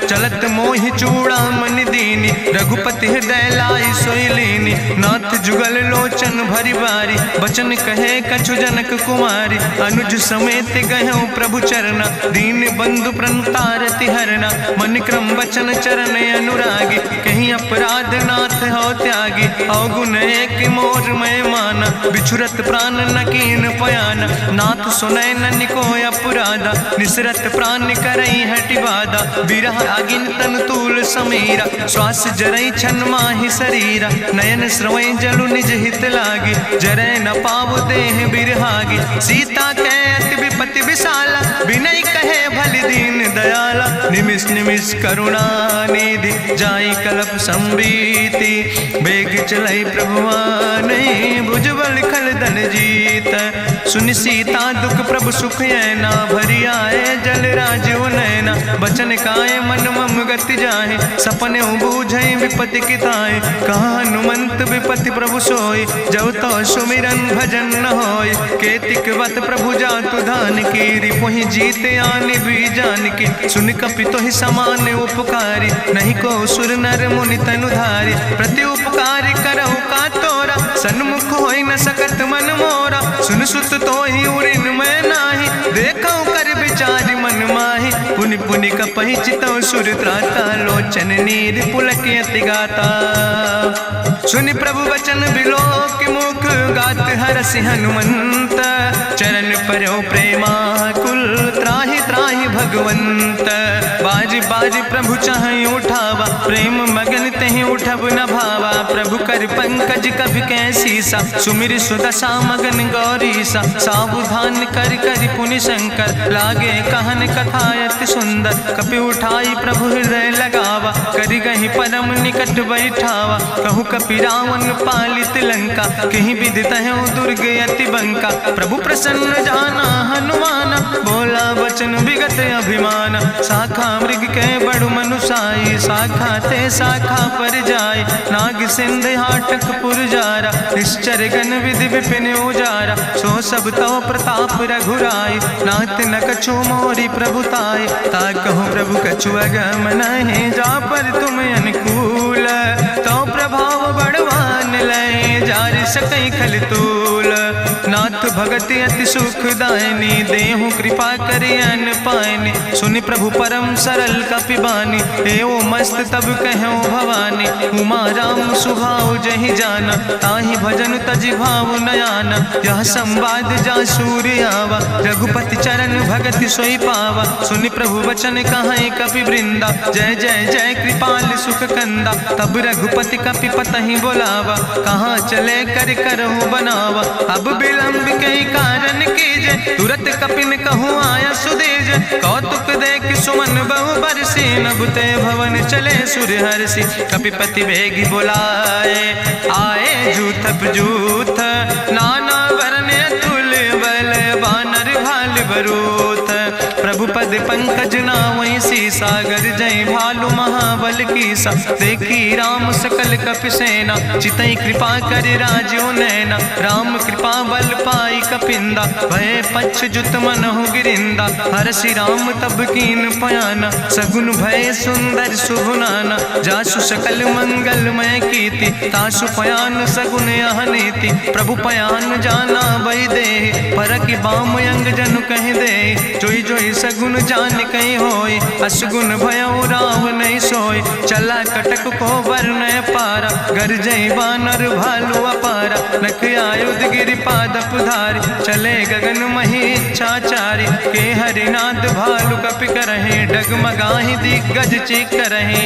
चलत मोहि चूड़ामणि दीनी, रघुपति हृदय लाई सोई लीनी। नाथ जुगल लोचन भरि बारी, बचन कहे कछु जनक कुमारी। अनुज समेत गहऊँ प्रभु चरना, दीन बंधु प्रणतारति हरना। मन क्रम बचन चरण अनुरागी, कहीं अपराध नाथ हो त्यागी। अवगुण एक मोर मैं माना, बिछुरत प्राण न कीन पयाना। नाथ सुनय ननि को अपराधा, निसरत प्राण करई हटि बाधा। बिरह आगिन तन तूल समीरा, श्वास जरई छन माहि शरीरा। नयन श्रवै जलु निज हित लागी, जरै न पाव देह बिरहागी। सीता के अति विपति विशाला, विनय कहे भलि दीन दयाला। निमिष निमिष करुणा निधि, जाई कलप संबीति। बेग चलई प्रभुवानै, भुजबल खल धन जीत। सुनि सीता दुख प्रभु सुख ऐना, भरि आए जल राजु नैना। बचन काए मन मम गति जाहे, सपने बूझई विपति किताए। कहा हनुमंत विपति प्रभु सोई, जब तो सुमिरन भजन न होय। केतिक वत प्रभु जातु धान की, रिपुहि जीत आनि भी जान की। सुन कपि तोहि समान उपकारी, नहीं को सुर नर मुनि तनुधारी। प्रति उपकार करहु का तोरा, सन्मुख होई न सकत मन मोरा। सुन सुत तोहि उरिन मैं नाही, देखौ कर विचारि मन माहि। पुनि पुनि कपहि चितौ सुर त्राता, लोचन नीर पुलक अति गाता। सुनि प्रभु वचन बिलोक मुख, गात हरषि हनुमंत। चरण पर्यो प्रेमाकुल, त्राहि त्राहि भगवंत। बाज बाज प्रभु चाहि उठावा, प्रेम मगन तेहि उठब न भावा। प्रभु कर पंकज कभि कैसीसा, सुमिर सुदशा मगन गौरीसा। सावधान कर कर पुनि शंकर, लागे कहन कथा अति सुंदर। कपि उठाई प्रभु हृदय लगावा, करि गहि परम निकट बैठावा। कहु कपि रावण पालित लंका, कहीं विधि तहु दुर्ग अति बंका। प्रभु प्रसन्न जाना हनुमाना, बोला वचन विगत अभिमान। शाखा मृग के बड़ु मनुसाई, शाखा ते शाखा पर जाय। नाग सिंध हाटक पुरजारा, निश्चर गण विधि विपिन उजारा। सो सब तव प्रताप रघुराई, नाथ न कछु मोरी प्रभुताई। ता कहूँ प्रभु कछु अगम नहीं, जा पर तुम अनुकूल। तो प्रभाव बड़वान लय, जार सकई खल तूल। नाथ भगति अति सुखदायनी, देहु कृपा करि अन पायनी। सुनि प्रभु परम सरल कपिबानी, एवो मस्त तब कहूँ भवानी। उमा राम सुभाव जहि जाना, ताहि भजन तजि भाव नयाना। यह संवाद जा सूर्य आवा, रघुपति चरण भगति सोई पावा। सुनि प्रभु वचन कहाई कपि वृंदा, जय जय जय कृपाल सुख कंदा। तब रघुपति कपि पतहि बोलावा, कहाँ चले कर करहु बनावा। अब विलंब कई कारण कीजे, तुरत कपिन कहूँ आया सुदेज। कौतुक देख सुमन बहु बरसी, नभ ते भवन चले सुर हरषि। कपिपति वेगी बुलाए, आए जूथप जूथ, नाना रूथ। प्रभु पद पंकज नावै सीसा, गर्जै भालु महाबल कीसा। देखी राम सकल कपि सेना, चितई कृपा कर राजो नैना। राम कृपा बल पाई कपिंदा, भय पक्ष जुत मनहु गिरिंदा। हरषि राम तब कीन पयाना, सगुन भय सुंदर शुभ नाना। जासु सकल मंगलमय कीर्ति, तासु पयान सगुन यह नीति। प्रभु पयान जाना बई दे, परकि बाम अंग जन कह दे। जोई जोई सगुन जान कहीं होय, असगुन भयउ राव नहीं सोय। चला कटक को वर्णय पारा, गर्जई बानर भालु अपारा। नख आयुध गिरि पादप धारी, चले गगन मही इच्छाचारी। के हरिनाद भालु कपि करहि, डगमगाहि दिग्गज चिकरहि।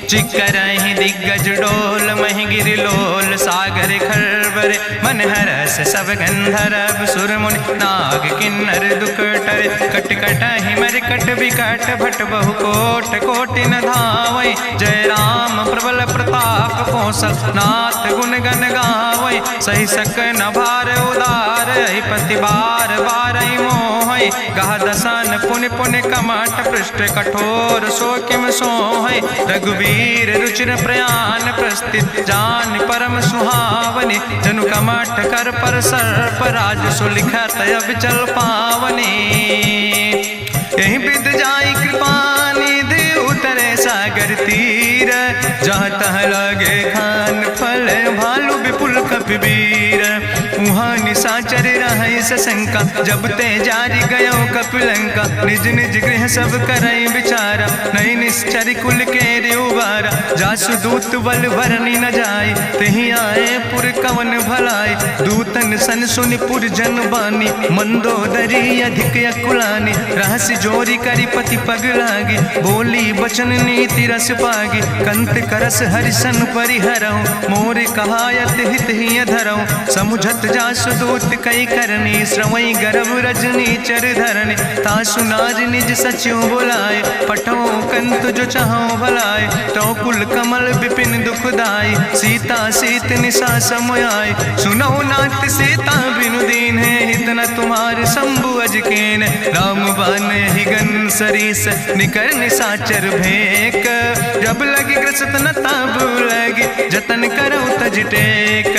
चिकरहि दिग्गज डोल, महि गिरि लोल। सागर खरबर मन हरस, सब गंधर्व सुर मुनि। नाग किन्नर दुख टरे, कट कटहि मरकट विकट। भट बहु कोट कोटि न धावै, जय राम प्रबल प्रताप कौशल। नाथ गुण गण गावै, सही सक न भार उदार। पति बार बार मोहै, गह दसन पुन पुन कमठ। पृष्ठ कठोर सो किम सोहै, रघुवीर रुचिर प्रयाण। प्रस्थित जान परम सुहावनी, जनु कमठ कर पर सर्प। राज सुलिखत अविचल पावनी, यही विद जाई कृपा निधि। उतरे सागर तीर, जहाँ तह लगे खान फल। भालु विपुल कपिवीर, उहाँ निशाचर रहै सशंका। जब ते जारी गयो कपिलंका, निज निज गृह सब करई विचारा। नहीं निश्चर कुल के उबारा, जासु दूत बल भरनी न जाय। तेहि आए पुर कवन भलाई, दूतन सन सुनि पुर जन बानी। मंदोदरी अधिक अकुलानी, रहस्य जोरी करी पति पग लागी। बोली बचन नीति रस पागी, कंत करस हरिसन परिहरऊँ। मोर कहायत हित ही धरऊँ, समुझत जासु दूत कई करनी। श्रवई गर्भ रजनी चर धरनी, तासु नार निज सचिव बुलाए। पठो कंत जो चाहो भलाए, तो कुल कमल विपिन दुखदाई। सीता सीत निशा समयाय, सुनो नाथ सीता बिनु दीन है। हित न तुम्हारे शंभु अजकेन, राम बान ही गन सरीस। निकर निशाचर भेक, जब लगी ग्रसत न ताब लगी। जतन करो तज टेक,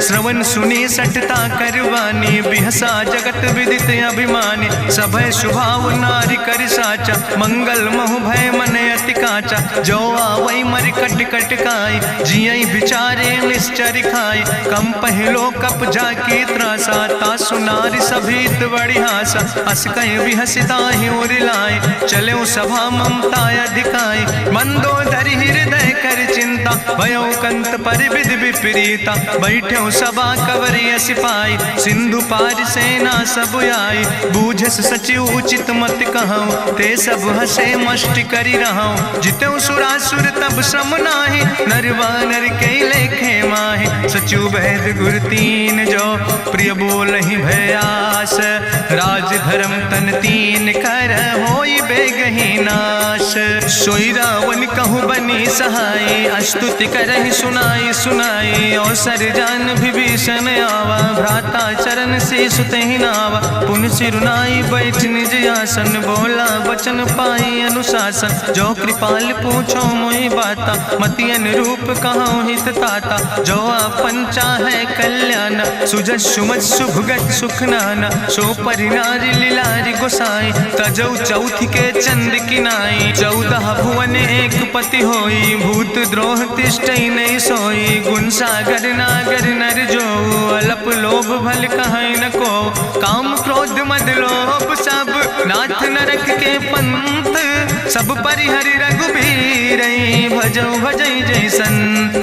श्रवण सुनी सटता करवानी। बिहसा जगत विदित अभिमानी, सभय स्वभाव नारी कर साचा। मंगल महु भय मन अति काचा, जो आवै मर कट कट खाई। जियई विचारे निश्चर खाई, कम पहलो कप जाकी त्रासा। तासु नारी सभीत बड़ी हासा, अस कह विहसिता ही उरिलाए। चलो सभा ममता अधिकाई, मंदोदरी हृदय कर चिंता। भयो कंत पर विध विपरीता, बैठो सभा कवरिय सिपाही। सिंधु पार सेना सब आई, बूझस सचिव उचित मत कहूँ। ते सब हसे मष्ट करी रहूँ, जितऊ सुरासुर तब श्रम नाही। नर वानर के लेखे माहि, सचिव भेद गुर तीन जो। प्रिय बोल ही भयास, राज धर्म तन तीन कर। होई बेगही नाश, सोई रावण कहूँ बनी सहाय। अस्तुति करहि सुनाई सुनाई, अवसर जान विभीषण आवा। भ्राता चरण से सुतहि नावा, पुन सिरुनाई बैठ निज आसन। बोला वचन पाई अनुशासन, जो कृपाल पूछो मोहि बाता। मति अनुरूप कहूँ हित ताता, जो आपन चाहे कल्याण। सुजस सुमत सुभगत सुख नाना, सो परिनारी लीलारी गोसाई। तजौ चौथ के चंद किनाई, 14 भुवन एक पति होई। भूत द्रोह तिष्ठई नहीं सोई, गुण सागर नागर नर जो। अलप लोभ भल कहीं न को, काम क्रोध मद लोभ सब। नाथ नरक के पंथ, सब परिहरि रघुबीर। भजो भजई जय संत,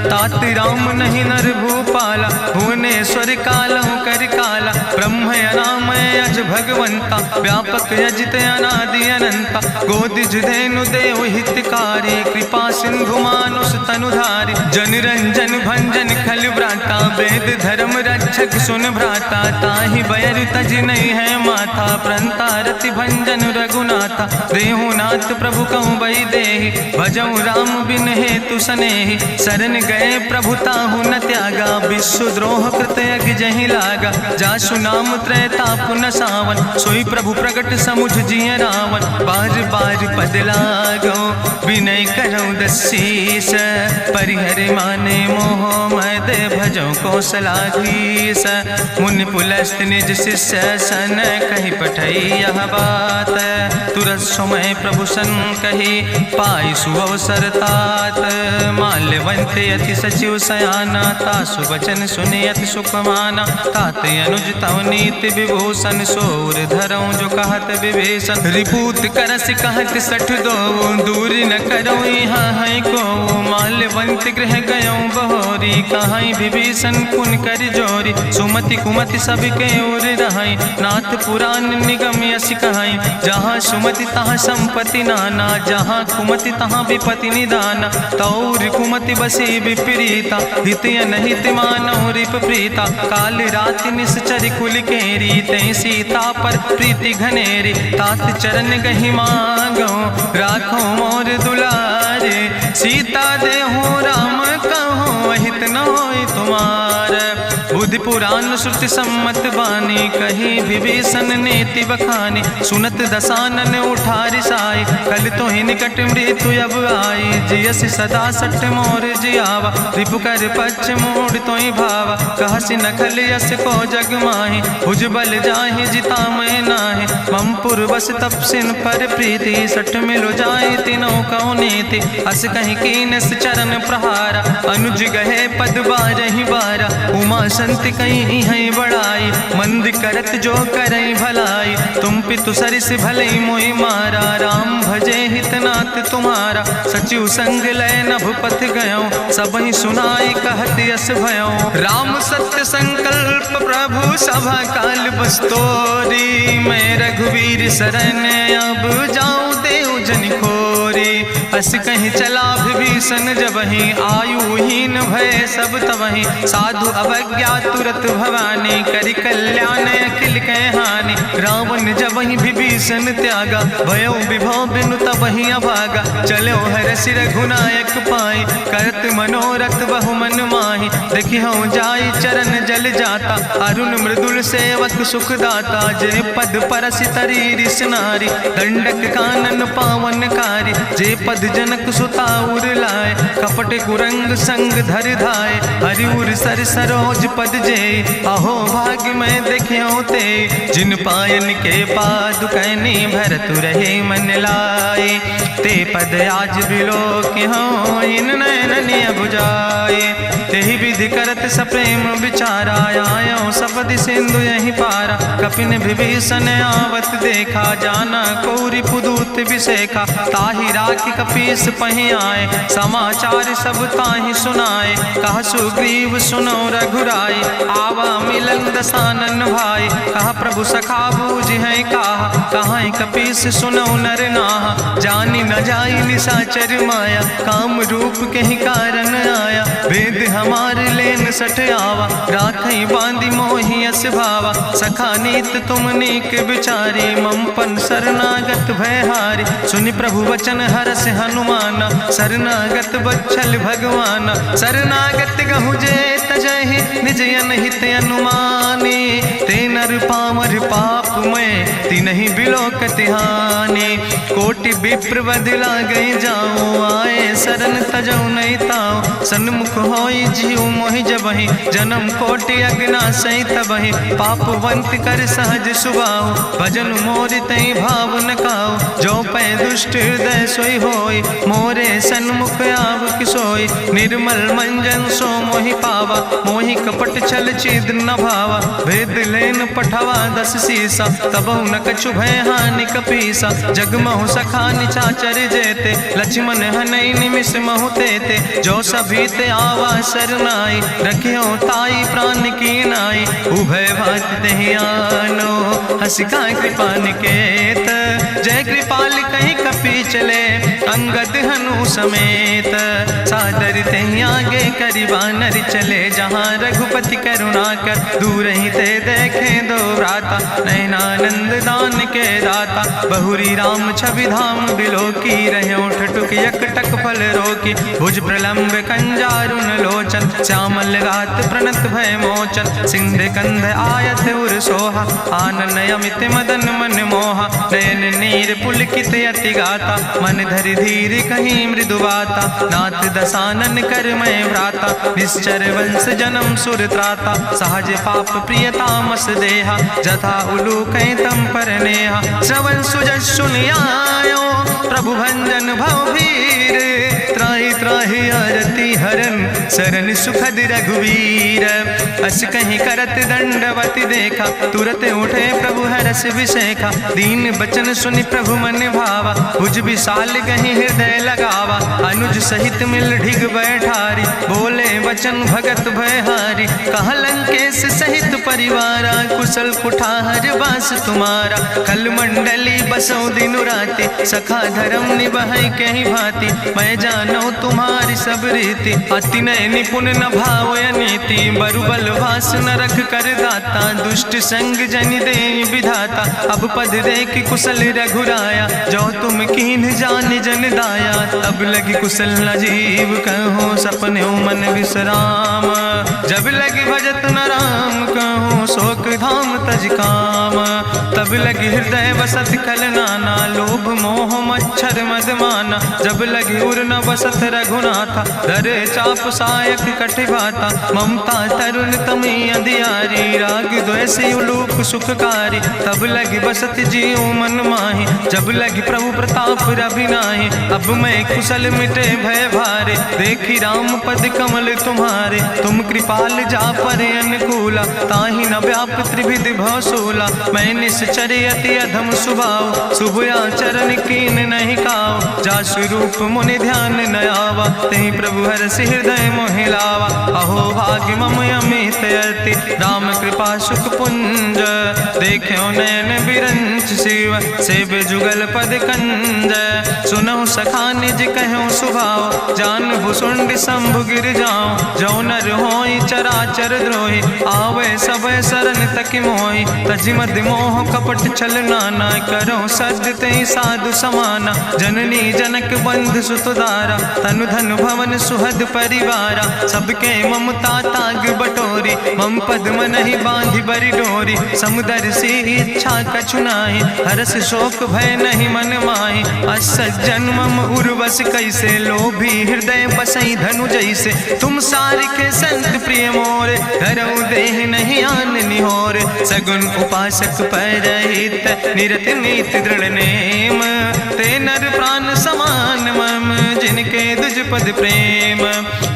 तात राम नहीं नर भूपाला। भुवनेश्वर कालहु कर काला, ब्रह्म अनामय अज भगवंता। व्यापक अजित अनादि अनंता, गोदिज धेनु देव हितकारी। कृपा सिंधु मानुष तनुधारी, जन रंजन भंजन खल व्राता। वेद धर्म रक्षक सुन भ्राता, ताहि बैर तज नहीं है माथा। प्रंता रति भंजन रघुनाथा, देहु नाथ प्रभु कहूँ बई देहि। भजऊ राम बिन हेतु सनेहि, शरण गए प्रभु ताहु न त्यागा। विश्व द्रोह कृत यज्ञ जहि लागा, जासु नाम त्रैताप न सावन, सोई प्रभु प्रगट समुझ जिय रावण। बार बार पद लागो विनय करौ दसीस, परिहर माने मोह मद भजो कौशलाधीश। मुनि पुलस्त निज शिष्य सन कहि पठई यह बात, तुरत समय प्रभु सन कही पाई सुअवसर तात। माल्यवंत अति सचिव सयाना, तासु वचन सुने अति सुख माना। तात अनुज तव नीति विभूषण, सोर धरऊं जो कहत विभीषण। रिपूत करस कहत सठ दो, दूर न करऊं यहाँ है को। माल्यवंत गृह गयऊं बहोरी, कहाई विभीषण पुन कर जोरी। सुमति कुमति सबके ओर रहाई, नाथ पुराण निगम यश कहाई। जहाँ सुमति तहाँ संपत्ति नाना, जहाँ कुमति तहाँ विपति निदाना। तौर कुमति बसी विपरीता, हित अनहित मानव रिप प्रीता। काल राति निश्चर कुल केरी, तै सीता पर प्रीति घनेरी। तात चरण गहि मांगो, राखो मोर दुलारे। सीता देहु राम कहो, अहित न होय तुम्हार। बुद्धि पुराण श्रुति सम्मत बानी, कही विभीषण नीति बखानी। सुनत दसानन उठारि साई, कल तो ही निकट मृत्यु अब आई। जियसि सदा सठ मोर जियावा, रिपु कर पक्ष मोड़ तो ही भावा। कहसि नखल यस को जग माहि, भुज बल जाहि जिता मैं नाहि। ममपुर बस तपसिन पर प्रीति, सठ मिलो जाए तीनों कौ नीति। अस कहीं कीनस चरण प्रहारा, अनुज गहे पद बारहि बारा। उमा संत कहीं है बड़ाई, मंद करत जो करई भलाई। तुम पितु सरिस भले मोहि मारा, राम भजे हितनाथ तुम्हारा। सचिव संग लय नभ पथ गयो, सबहि सुनाई कहत यस भयो। राम सत्य संकल्प प्रभु सभा काल बस्तोरी। मैं रघुवीर शरण अब जाऊं देव जन खोरी। अस कहीं चला विभीषण जबहि, आयुहीन भय सब तबहि। साधु अवज्ञा तुरत भवानी, करि कल्याण अखिल कै हानि। रावण जबहि विभीषण त्यागा, भयो विभव बिनु तबहि अभागा। चलो हरषि रघुनायक पाई, करत मनोरथ बहु मन माहि। देखिहु जाई चरण जल जाता, अरुण मृदुल सेवक सुख दाता। जे पद परसि तरी रिस नारी, दंडक कानन पावन कारी। जे पद जनक सुता उर लाए, कपट कुरंग संग धर धाय। हरिउर सर सरोज पद जे, अहो भाग्य मैं देखियो ते। जिन पायन के पादुकैनी, भरत रहे मन लाए। ते पद आज बिलोक हो, इन नयन बुझाए। तेहि विधि करत सप्रेम विचारा, आयो सपदि सिंधु यही पारा। कपिन विभीषण आवत देखा, जाना कौरि पुदूत विशेखा। ताहि राखि कपीस पहि आए, समाचार सब ताहि सुनाए। कह सुग्रीव सुनो रघुराई, आवा मिलन दसानन भाई। कहा प्रभु सखा बूझ है कहा, कहाँ कपीस सुनो नर नाहा। जानी न जाई निशाचर माया, काम रूप के ही कारण आया। वेद हमार लेन सठ आवा, राखई बांधी मोहि अस भावा। सखा नीत तुम नीक विचारी, ममपन शरणागत भयहारी। सुनि प्रभु वचन हरस हनुमाना, शरणागत बच्छल भगवाना। शरणागत गहु जे तजहि, निज अनहित अनुमानी। ते नर पामर पाप में, तिनहि बिलोकत हानि। कोटि विप्र बदला गई जाऊं, आए शरण तजौ नहीं ताऊं। सन्मुख होई जीव मोहि जबहि, जन्म कोटि अग्ना सही तबहि। पापवंत कर सहज सुभाऊ, भजन मोरि तई भाव न काऊ। जो पै दुष्ट हृदय सोई होई, मोरे सन्मुख आव किसोई। निर्मल मंजन सो मोहि पावा, मोहि कपट छल छिद्र न भावा। भेद लेन पठवा दस सीसा, तबहु न कछु भय हानि कपीसा। जगमहु सखा निचाचर जेते, लक्ष्मण हनई निमिष महु तेते। जो सभी ते आवा सरनाई, रखियो ताई प्राण की नाई। उभय भात तेहि आनो, हसिका कृपा निकेत। जय कृपाल कहीं कपी चले, अंगद हनु प्रभु समेत। सादर तहीं आगे करी बानर चले, जहाँ रघुपति करुणा कर दूर ही ते देखे दो व्राता। नयनानंद दान के दाता, बहुरी राम छवि धाम बिलो की रहे उठ टुक यकटक फल रोकी। भुज प्रलंब कंजारुन लोचन, श्यामल गात प्रणत भय मोचन। सिंध कंध आयत उर सोहा, आनन अमित मदन मन मोहा। नयन नीर पुलकित अति गाता, मन धरि धीर कहीं मृदु बाता। नाथ दसानन कर मैं व्राता, निश्चर वंश जन्म सुर त्राता। सहज पाप प्रियतामस देहा, जथा उलूक तम पर नेहा। श्रवण सुजस सुनियायो, प्रभु भंजन भव भीर। त्राहि त्राहि आरती हरन, शरण सुखद रघुवीर। अस कहीं करत दंडवत देखा, तुरत उठे प्रभु हरस विशेखा। दीन बचन सुनि प्रभु मन भावा, भुज विशाल कहीं हृदय लगावा। अनुज सहित मिल ढिग बैठारी, बोले वचन भगत भयहारी। कहाँ लंकेश सहित परिवारा, कुशल कुठार बास तुम्हारा। कल मंडली बसो दिनु राति, सखा धर्म निभाई कहीं भांति। मैं जानो तुम्हारी सब रीति, अति नय निपुण न भाव नीति। बरुबल वास न रख कर दाता, दुष्ट संग जन दे विधाता। अब पद देख कुशल रघुराया, जो तुम कीन जान जन दाया। तब लगी कुशल न जीव कहो, सपने मन विश्राम। जब लगी भजत न राम कहो, शोक धाम तज काम। तब लगी हृदय बसत खल नाना, लोभ मोह मच्छर मद माना। जब लगी उर न बसत रघुनाथा, दर चाप सायक कटिभाता। ममता तरुण तमी अंधियारी, राग द्वेषी उलूक सुखकारी। तब लगी बसत जीव मन माही, जब लगी प्रभु प्रताप रवि नाही। अब मैं कुशल मिटे भय भारे, देखी राम पद कमल तुम्हारे। तुम कृपाल जा पर अनुकूला, ताहि न व्याप त्रिविध भवसूला। मैं निश्चर अति अधम स्वभाव, शुभ आचरण कीन नहीं काव। जा स्वरूप मुनि ध्यान न आवा, तेहि प्रभु हरषि हृदय मोहि लावा। अहो भाग्य मम अमित अति, राम कृपा सुख पुंज। देखो नयन बिरंच शिव, सेव जुगल पद कंज। सुनहु सखा निज कहूँ सुभाव, जान भुसुंड शंभु गिर जाऊं। जो नर होई चराचर द्रोही, आवे सब शरण तक मोहि। तज मद मोह कपट छल नाना, करो सद्य तेहि साधु समाना। जननी जनक बंधु सुतदारा, तनु धन भवन सुहद परिवारा। सबके ममता ताग बटोरी, मम पद मन ही बांधि बरी डोरी। समुदर सी इच्छा कछु नाही, हरस शोक भय नहीं मन माही। असज्जन मम उर्वश कैसे, लोभी हृदय बसई धनु जैसे। तुम सारिके संत प्रिय मोरे, धरऊ देह नहीं आन निहोर। सगुन उपासक परहित, निरत नीति दृढ़ नेम। ते नर प्राण समान मम, जिनके दुज पद प्रेम।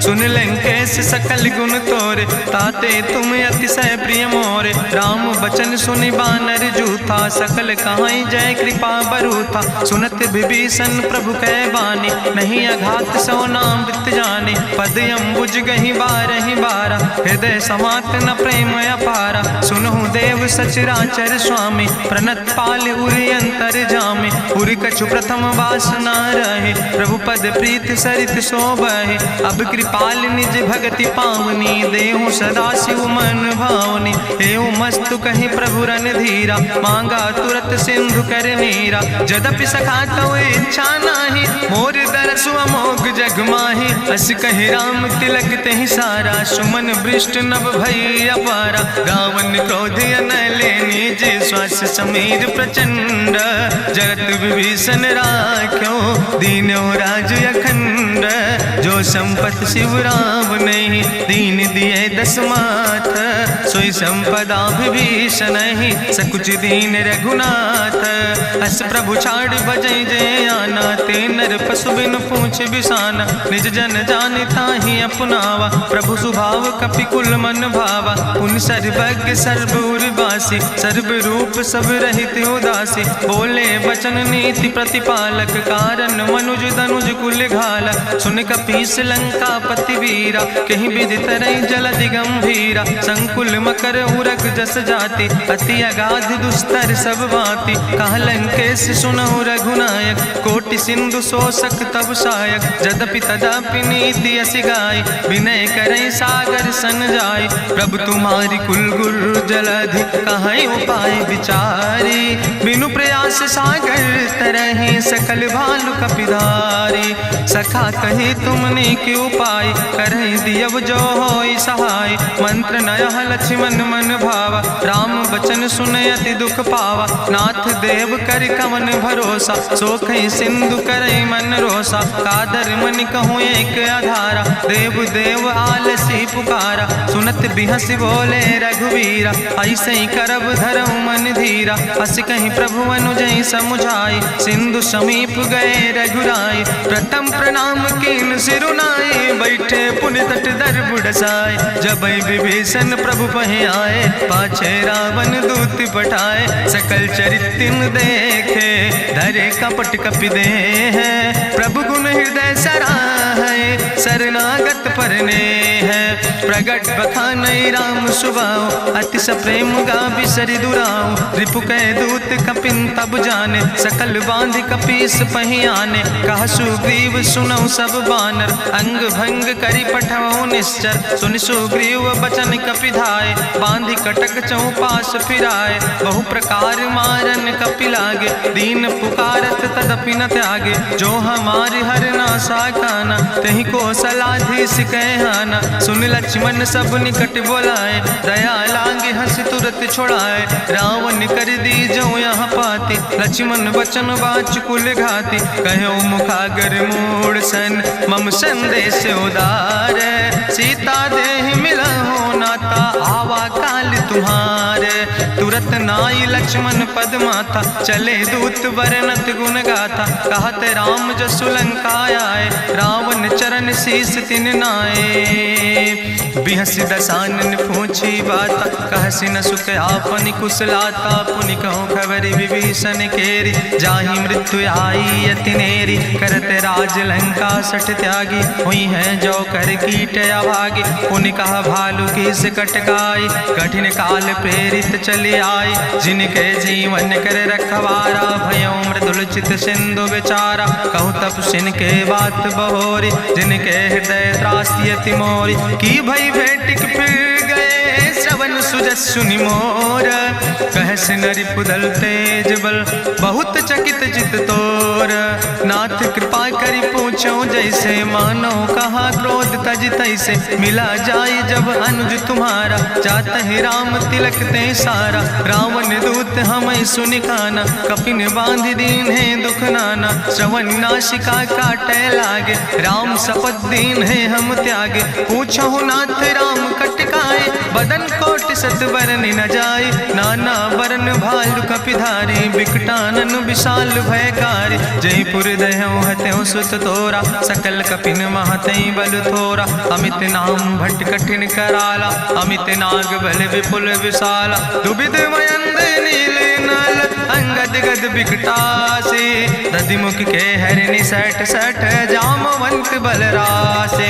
सुन लंकेश सकल गुण तोरे, ताते तुम अतिशय प्रिय मोरे। राम बचन सुनि बानर जूथा, सकल कहाई जय कृपा बरूथा। सुनत विभीषण प्रभु कै बानी, नहीं अघात सो नाम वृत जानी। पद अम्बुज गहि बारहि बारा, हृदय समात न प्रेम अपारा। सुनहु देव सचराचर स्वामी, प्रणत पाल उरि अंतर जामी। उरि कछु प्रथम वासना रहे, प्रभु पद प्रीत सरित शोभहि। अब कृपाल निज भगति पावनी, देहु सदा शिव मन भावनी। एवं मस्तु कहि प्रभु रन धीरा, मांगा तुरत सिंधु कर नीरा। जदपि सखा तो इच्छा नाही, मोर दरसु अमोघ जग माही। अस कहि राम तिलक तेहि सारा, सुमन वृष्ट नभ भई अपारा। रावण क्रोध अनले निज, श्वास समीर प्रचंड। जगत विभीषण राख्यो, दीनो राज अखंड। जो संपत शिव राम नहीं, दीन दिए दस माथ। सोई संपदा विभीषण ही, सकुच दीन रघुनाथ। अस प्रभु छाड़ बजै जय आना, ते नर पशु बिन पूछ बिसाना। निज जन जान ताहि अपनावा, प्रभु स्वभाव कपि कुल मन भावा। पुन सर्वज्ञ सर्व उर्वासी, सर्व रूप सब रहित उदासी। बोले वचन नीति प्रतिपालक, कारण मनुज दनुज कुल घाला। सुन कपीस लंका पति वीरा, कहीं विधि तरई जलधि गंभीरा। संकुल मकर उरग जस जाति, अति अगाध दुस्तर सब भांति। कहा लंकेश सुनहु रघुनायक, कोटि सिंधु शोषक तब सायक, जदपि तदपि नीति असि गाय, विनय करें सागर सन जाय। प्रभु तुम्हारी कुल गुरु जलधि, कहीं उपाय विचारी, बिनु प्रयास सागर तरहि, सकल भालु कपिधारी। सखा कही तुमने के उपाय, करहि दियव जो होई सहाय। मंत्र नयह लक्ष्मण मन भावा, राम बचन सुनय अति दुख पावा। नाथ देव कर कवन भरोसा, सोखई सिंधु करई मन रोसा। कादर मन कहूँ एक आधारा, देव देव आलसी पुकारा। सुनत बिहस बोले रघुवीरा, ऐसे ही करब धरऊ मन धीरा। हस कहीं प्रभु अनुजय समुझाई, सिंधु समीप गए रघुराई। प्रथम प्रणाम कीन सिरुनाई, बैठे पुनि तट दर बुढ़साए। जब विभीषण प्रभु पहे आए, पाछे रावण दूत पठाए। सकल चरित्र देखे, धरे कपट कपि दे है। प्रभु गुण हृदय सराहै, शरणागत परने है। प्रगट बखानई राम सुभाऊ, अति सप्रेम गावि सरि दुराऊ। रिपु कह दूत कपिन तब जाने, सकल बांध कपीस पहि आने। कह सुग्रीव सुनऊ सब बानर, अंग भंग करि पठवऊ निश्चर। सुनि सुग्रीव बचन कपिधाय, बांधि कटक चौपास फिराए। बहु प्रकार मारन कपि लागे, दीन पुकारत तदपि न त्यागे। जो हमारि हर नासा काना, तहि को सलाधीस कहना। सुन लक्ष्मण सब निकट बोलाए, दया लागे हंस तुरत छोड़ाए। रावण कर दी जो यहाँ पाती, लक्ष्मण बचन बाच कुल घाती। कहो मुखागर मूड सन, मम संदेश उदार। सीता देह मिला हो नाता, आवा काल तुम्हारे। तुरत नाई लक्ष्मण पद माथा, चले दूत वर्णत गुण गाथा। कहत राम जसु लंका आए, रावण चरण शीस तिन नाए। बिहस दसानन पूछी बाता, कहसि न सुख आपन कुशलाता। पुनि कहूँ खबर विभीषण केरी, जाहि मृत्यु आई अति नेरी। करत राज लंका सठ त्यागी, हुई है जो कर कीट अभागी। पुनि कहा भालू किस कटकाई, कठिन काल प्रेरित चली आई। जिनके जीवन कर रखवारा, भयो मृदुल चित सिंधु विचारा। कहूँ तपसिन के बात बहोरी, जिनके हृदय त्रासी अति मोरी। की भई भेटिक फिर गए, श्रवण सुजस सुनि मोर। कहस नरि पुदल तेज बल, बहुत चकित चित तोर। नाथ कृपा करि पूछो जैसे, मानो कहा क्रोध तज तैसे। मिला जाय जब अनुज तुम्हारा, जात ही राम तिलक ते सारा। रावण दूत हमें सुनि काना, कपिन बांध दीन है दुख नाना। श्रवण नासिका काटे लागे, राम शपथ दीन है हम त्यागे। पूछो नाथ राम कटकाए, बदन कोटि सत बरन न जाए। नाना बरन भालु कपिधारी, बिकटानन विशाल भयकारी। जयपुर दह्यों हत्यों सुत तोरा, सकल कपिन महतई बल थोरा। अमित नाम भट्ट कठिन कराला, अमित नाग बल विपुल विशाला। दुबिध मयंद नील नल, अंगद गद बिकटासे। दधिमुख के हरिणि सठ सठ, जामवंत बलरासे।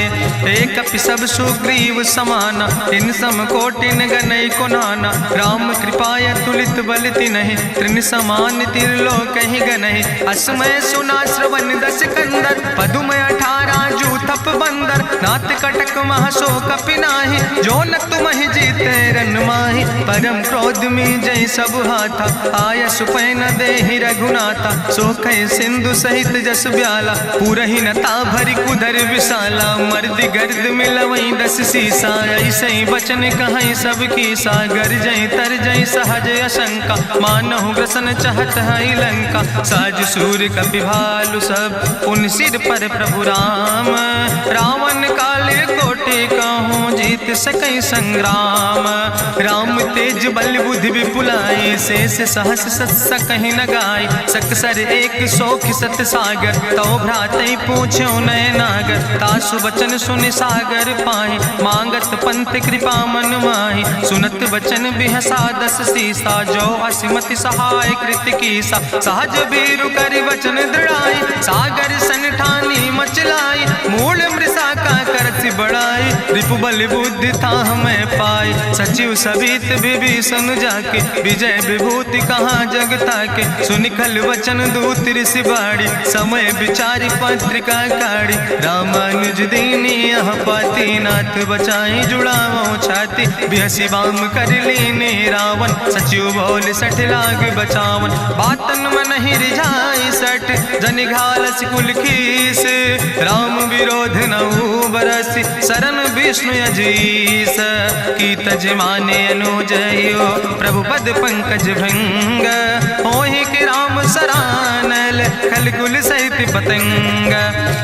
एक कपि सब सुग्रीव समाना, इन सम कोटिन गनई को नाना। राम कृपाय तुलित बल तिन्हि, त्रिन समान तिरलोक ही गनहि। असमय सुना श्रवण दस कंदर, पदुम 18 जूथप बंदर। नाथ कटक महसो कपि नाही, जो न तुमहि जीते रन माही। परम क्रोध में जय सब हाथा, आय सुपै न देहि रघुनाथा। सोखै सिंधु सहित जस ब्याला, पूरहि न ता भरि कुधर विशाला। मर्द गर्द मिलवई 10 सीसा, ऐसे बचन कहई सब कीसा। गर जय तर जय सहज अशंका, मानहु ग्रसन चाहत है लंका। साज सूर कपि भालु सब, पुन सिर पर प्रभु राम। रावण काले कोटि कहूँ, जीत सकई संग्राम। राम तेज बल बुद्धि विपुलाई, शेष सहस सत्स कहीं न गाय। सकसर 100 सत सागर, तो भ्रातई पूछो नय नागर। तासु बचन सुनि सागर पाहि, मांगत पंथ कृपा मन माहि। सुनत बचन बिहसा 10 सीसा, जो असिमति सहाय कृत कीसा। सहज बीरु करि वचन दृढ़ाई, सागर सन ठानी मचलाई। मूल मृषा का करसि बड़ाई, रिपु बल बुद्धि था हमें पाई, सचिव सबित विभीषण जाके, विजय विभूति कहाँ जग ताके। सुनि खल वचन दूत ऋषि बाड़ी, समय विचारी पत्रिका काढ़ी। रामानुज दीनी यह पाती, नाथ बचाई जुड़ावो छाती। बिहसी बाम कर लीने रावण, सचिव बोल सठ लाग बचावन। बातन मन ही रिझाई सठ, जनि घालस कुल खीस। राम विरोध नऊ बरसी, शरण विष्णु अजीस। की तज माने अनुजयो, प्रभु पद पंकज भंग। होहि कि राम सरानल, खल कुल सहित पतंग।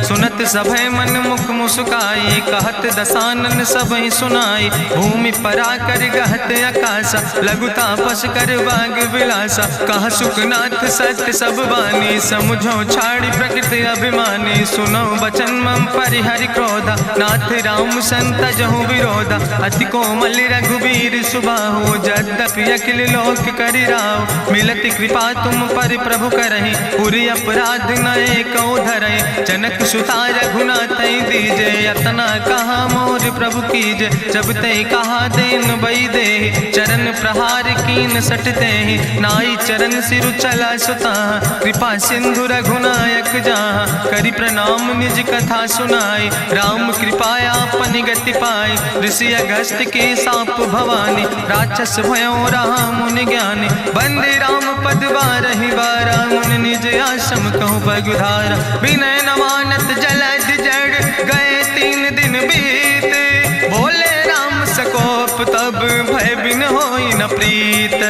सुनत सभय मन मुख मुस्काई, कहत दसानन सबहि सुनाई। भूमि परा कर गहत आकाशा, लघु तापस कर बाग विलासा। कहा सुखनाथ सत्य सब बानी, समुझो छाड़ी प्रकृति अभिमानी। सुनो बचन मम परिहरि क्रोधा, नाथ राम संत जहु विरोधा। अति कोमल रघुबीर सुबाहु, यद्यपि अखिल लोक करि राव। मिलति कृपा तुम पर प्रभु करहि, पुरि अपराध नए कौ धरहि। जनक सुता रघुनाथ दीजे, यतना कहा मोर प्रभु कीजे। जब ते कहा देन बई दे, चरण प्रहार कीन सटते ही। नाई चरण सिरु चला सुता, कृपा सिंधु रघुनायक जहाँ। करि प्रणाम निज कथा सुनाई, राम कृपाया अपनी गति पाई। ऋषि अगस्त के साप भवानी, राक्षस भयो रहा मुनि ज्ञानी। बंदे राम पद बारहि बारा, मुनि निज आश्रम कहु पगुधारा। विनय न मानत जलद जड़, गए 3 दिन बीते। बोले राम सकोप तब, भय बिन होई न प्रीत।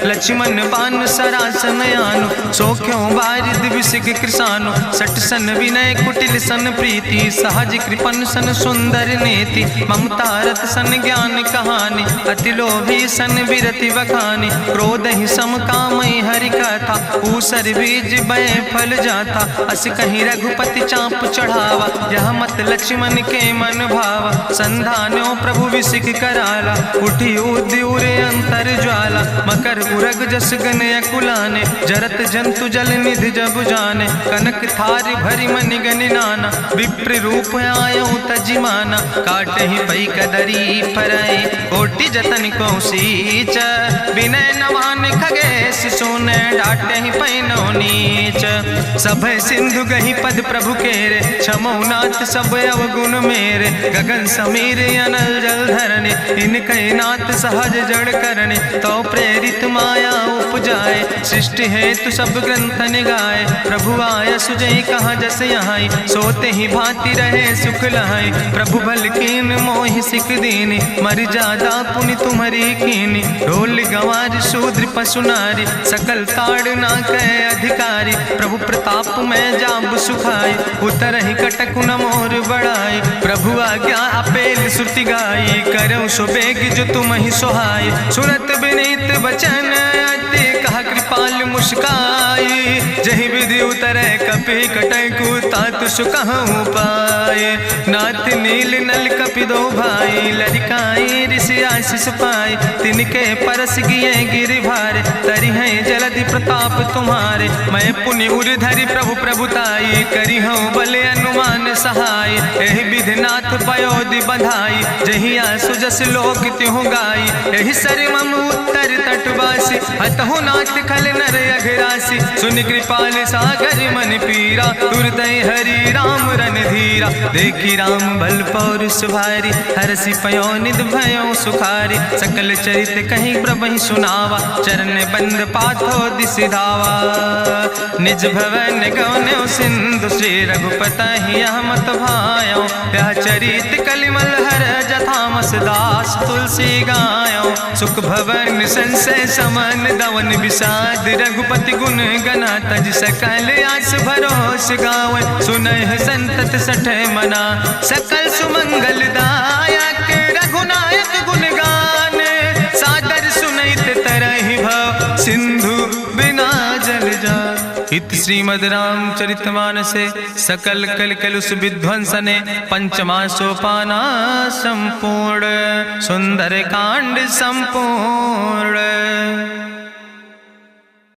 लक्ष्मण बान सरासन आनु, सोख्यो बारिद विसिक कृसानु। सठ सन विनय कुटिल सन प्रीति, सहज कृपन सन सुंदर नेति। ममता रत सन ज्ञान कहानी, अति लोभी सन विरति बखानी। क्रोध ही सम कामई हरि कथा, ऊसर बीज बय फल जाता। अस कहीं रघुपति चाप चढ़ावा, यह मत लक्ष्मण के मन भावा। संधान्यो प्रभु विसिक कराला, उठी उद्युरे अंतर ज्वाला। मकर उरग जस गन अकुलाने, जरत जंतु जल निधि जब जाने। कनक थारी भरी मनि गनि नाना, विप्र रूप आयो तजिमाना। काटहि पई कदरी फरई, कोटि जतन को सीच। विनय नवान खगेश सुने, डाटहि पई नो नीच। सब सिंधु गहि पद प्रभु केरे, क्षमो नाथ सब अवगुण मेरे। गगन समीर अनल जल धरने, इनके नाथ सहज जड़ करने। तो प्रेरित माया उपजाए, सृष्टि हेतु सब ग्रंथ निगाए। प्रभु आय सुजई कहाँ जस यहाँ, सोते ही भांति रहे सुख लहाई। प्रभु भल कीन मोहि सिख दीनी, मर जादा पुनि तुम्हारी कीनी। ढोल गंवार शूद्र पशु नारी, सकल ताड़ ना कहे अधिकारी। प्रभु प्रताप में जाब सुखाई, उतर ही कटक न मोर बढ़ाई। प्रभु आज्ञा अपेल श्रुति गाई, करऊँ सो बेग जो तुम ही सोहाई। सुनत विनीत बचन अति, कहा कृपाल मुस्काई। जहि विधि उतरे कपि कटकु, तात सुकहु पाए। नाथ नील नल कपि दो भाई, लरिकाई ऋषि आशीष पाए। तिनके परस गिए गिरि भारे, तरि है जलधि प्रताप तुम्हारे। मैं पुनि उर धरि प्रभु प्रभुताई, करी हूँ बल अनुमान सहाय। एहि विधि नाथ पयोधि बधाई, जहिया सुजस लोक त्यों गाई। एहि सर मम उत्तर तटवासी, हतहु नाथ खल नर अघरासी। सुन कृपाल सागर मन पीरा, तुरतै हरि राम रणधीरा। देखी राम बल पौरुष भारी, हरसि पयो निध भयो सुखारी। सकल चरित कहीं प्रभु सुनावा, चरण बंद पाथो दिसि धावा। निज भवन गौन्यो सिंधु, श्री रघुपति यह मत भायो। यह चरित कलिमल हर जथामस, दास तुलसी गायो। सुख भवन संशय समन, दवन विषाद रघुपति गुण गना। तज सकल आस भरोस गावे, सुनहि संतत सठ मना। सकल सुमंगल दायक, रघुनायक गुण गाने। सादर सुनैत तरहि भव, सिंधु बिना जल जा। इत श्रीमद् रामचरितमानसे सकल कल कलुष विध्वंसने। पंचमा सोपाना संपूर्ण, सुंदर कांड संपूर्ण।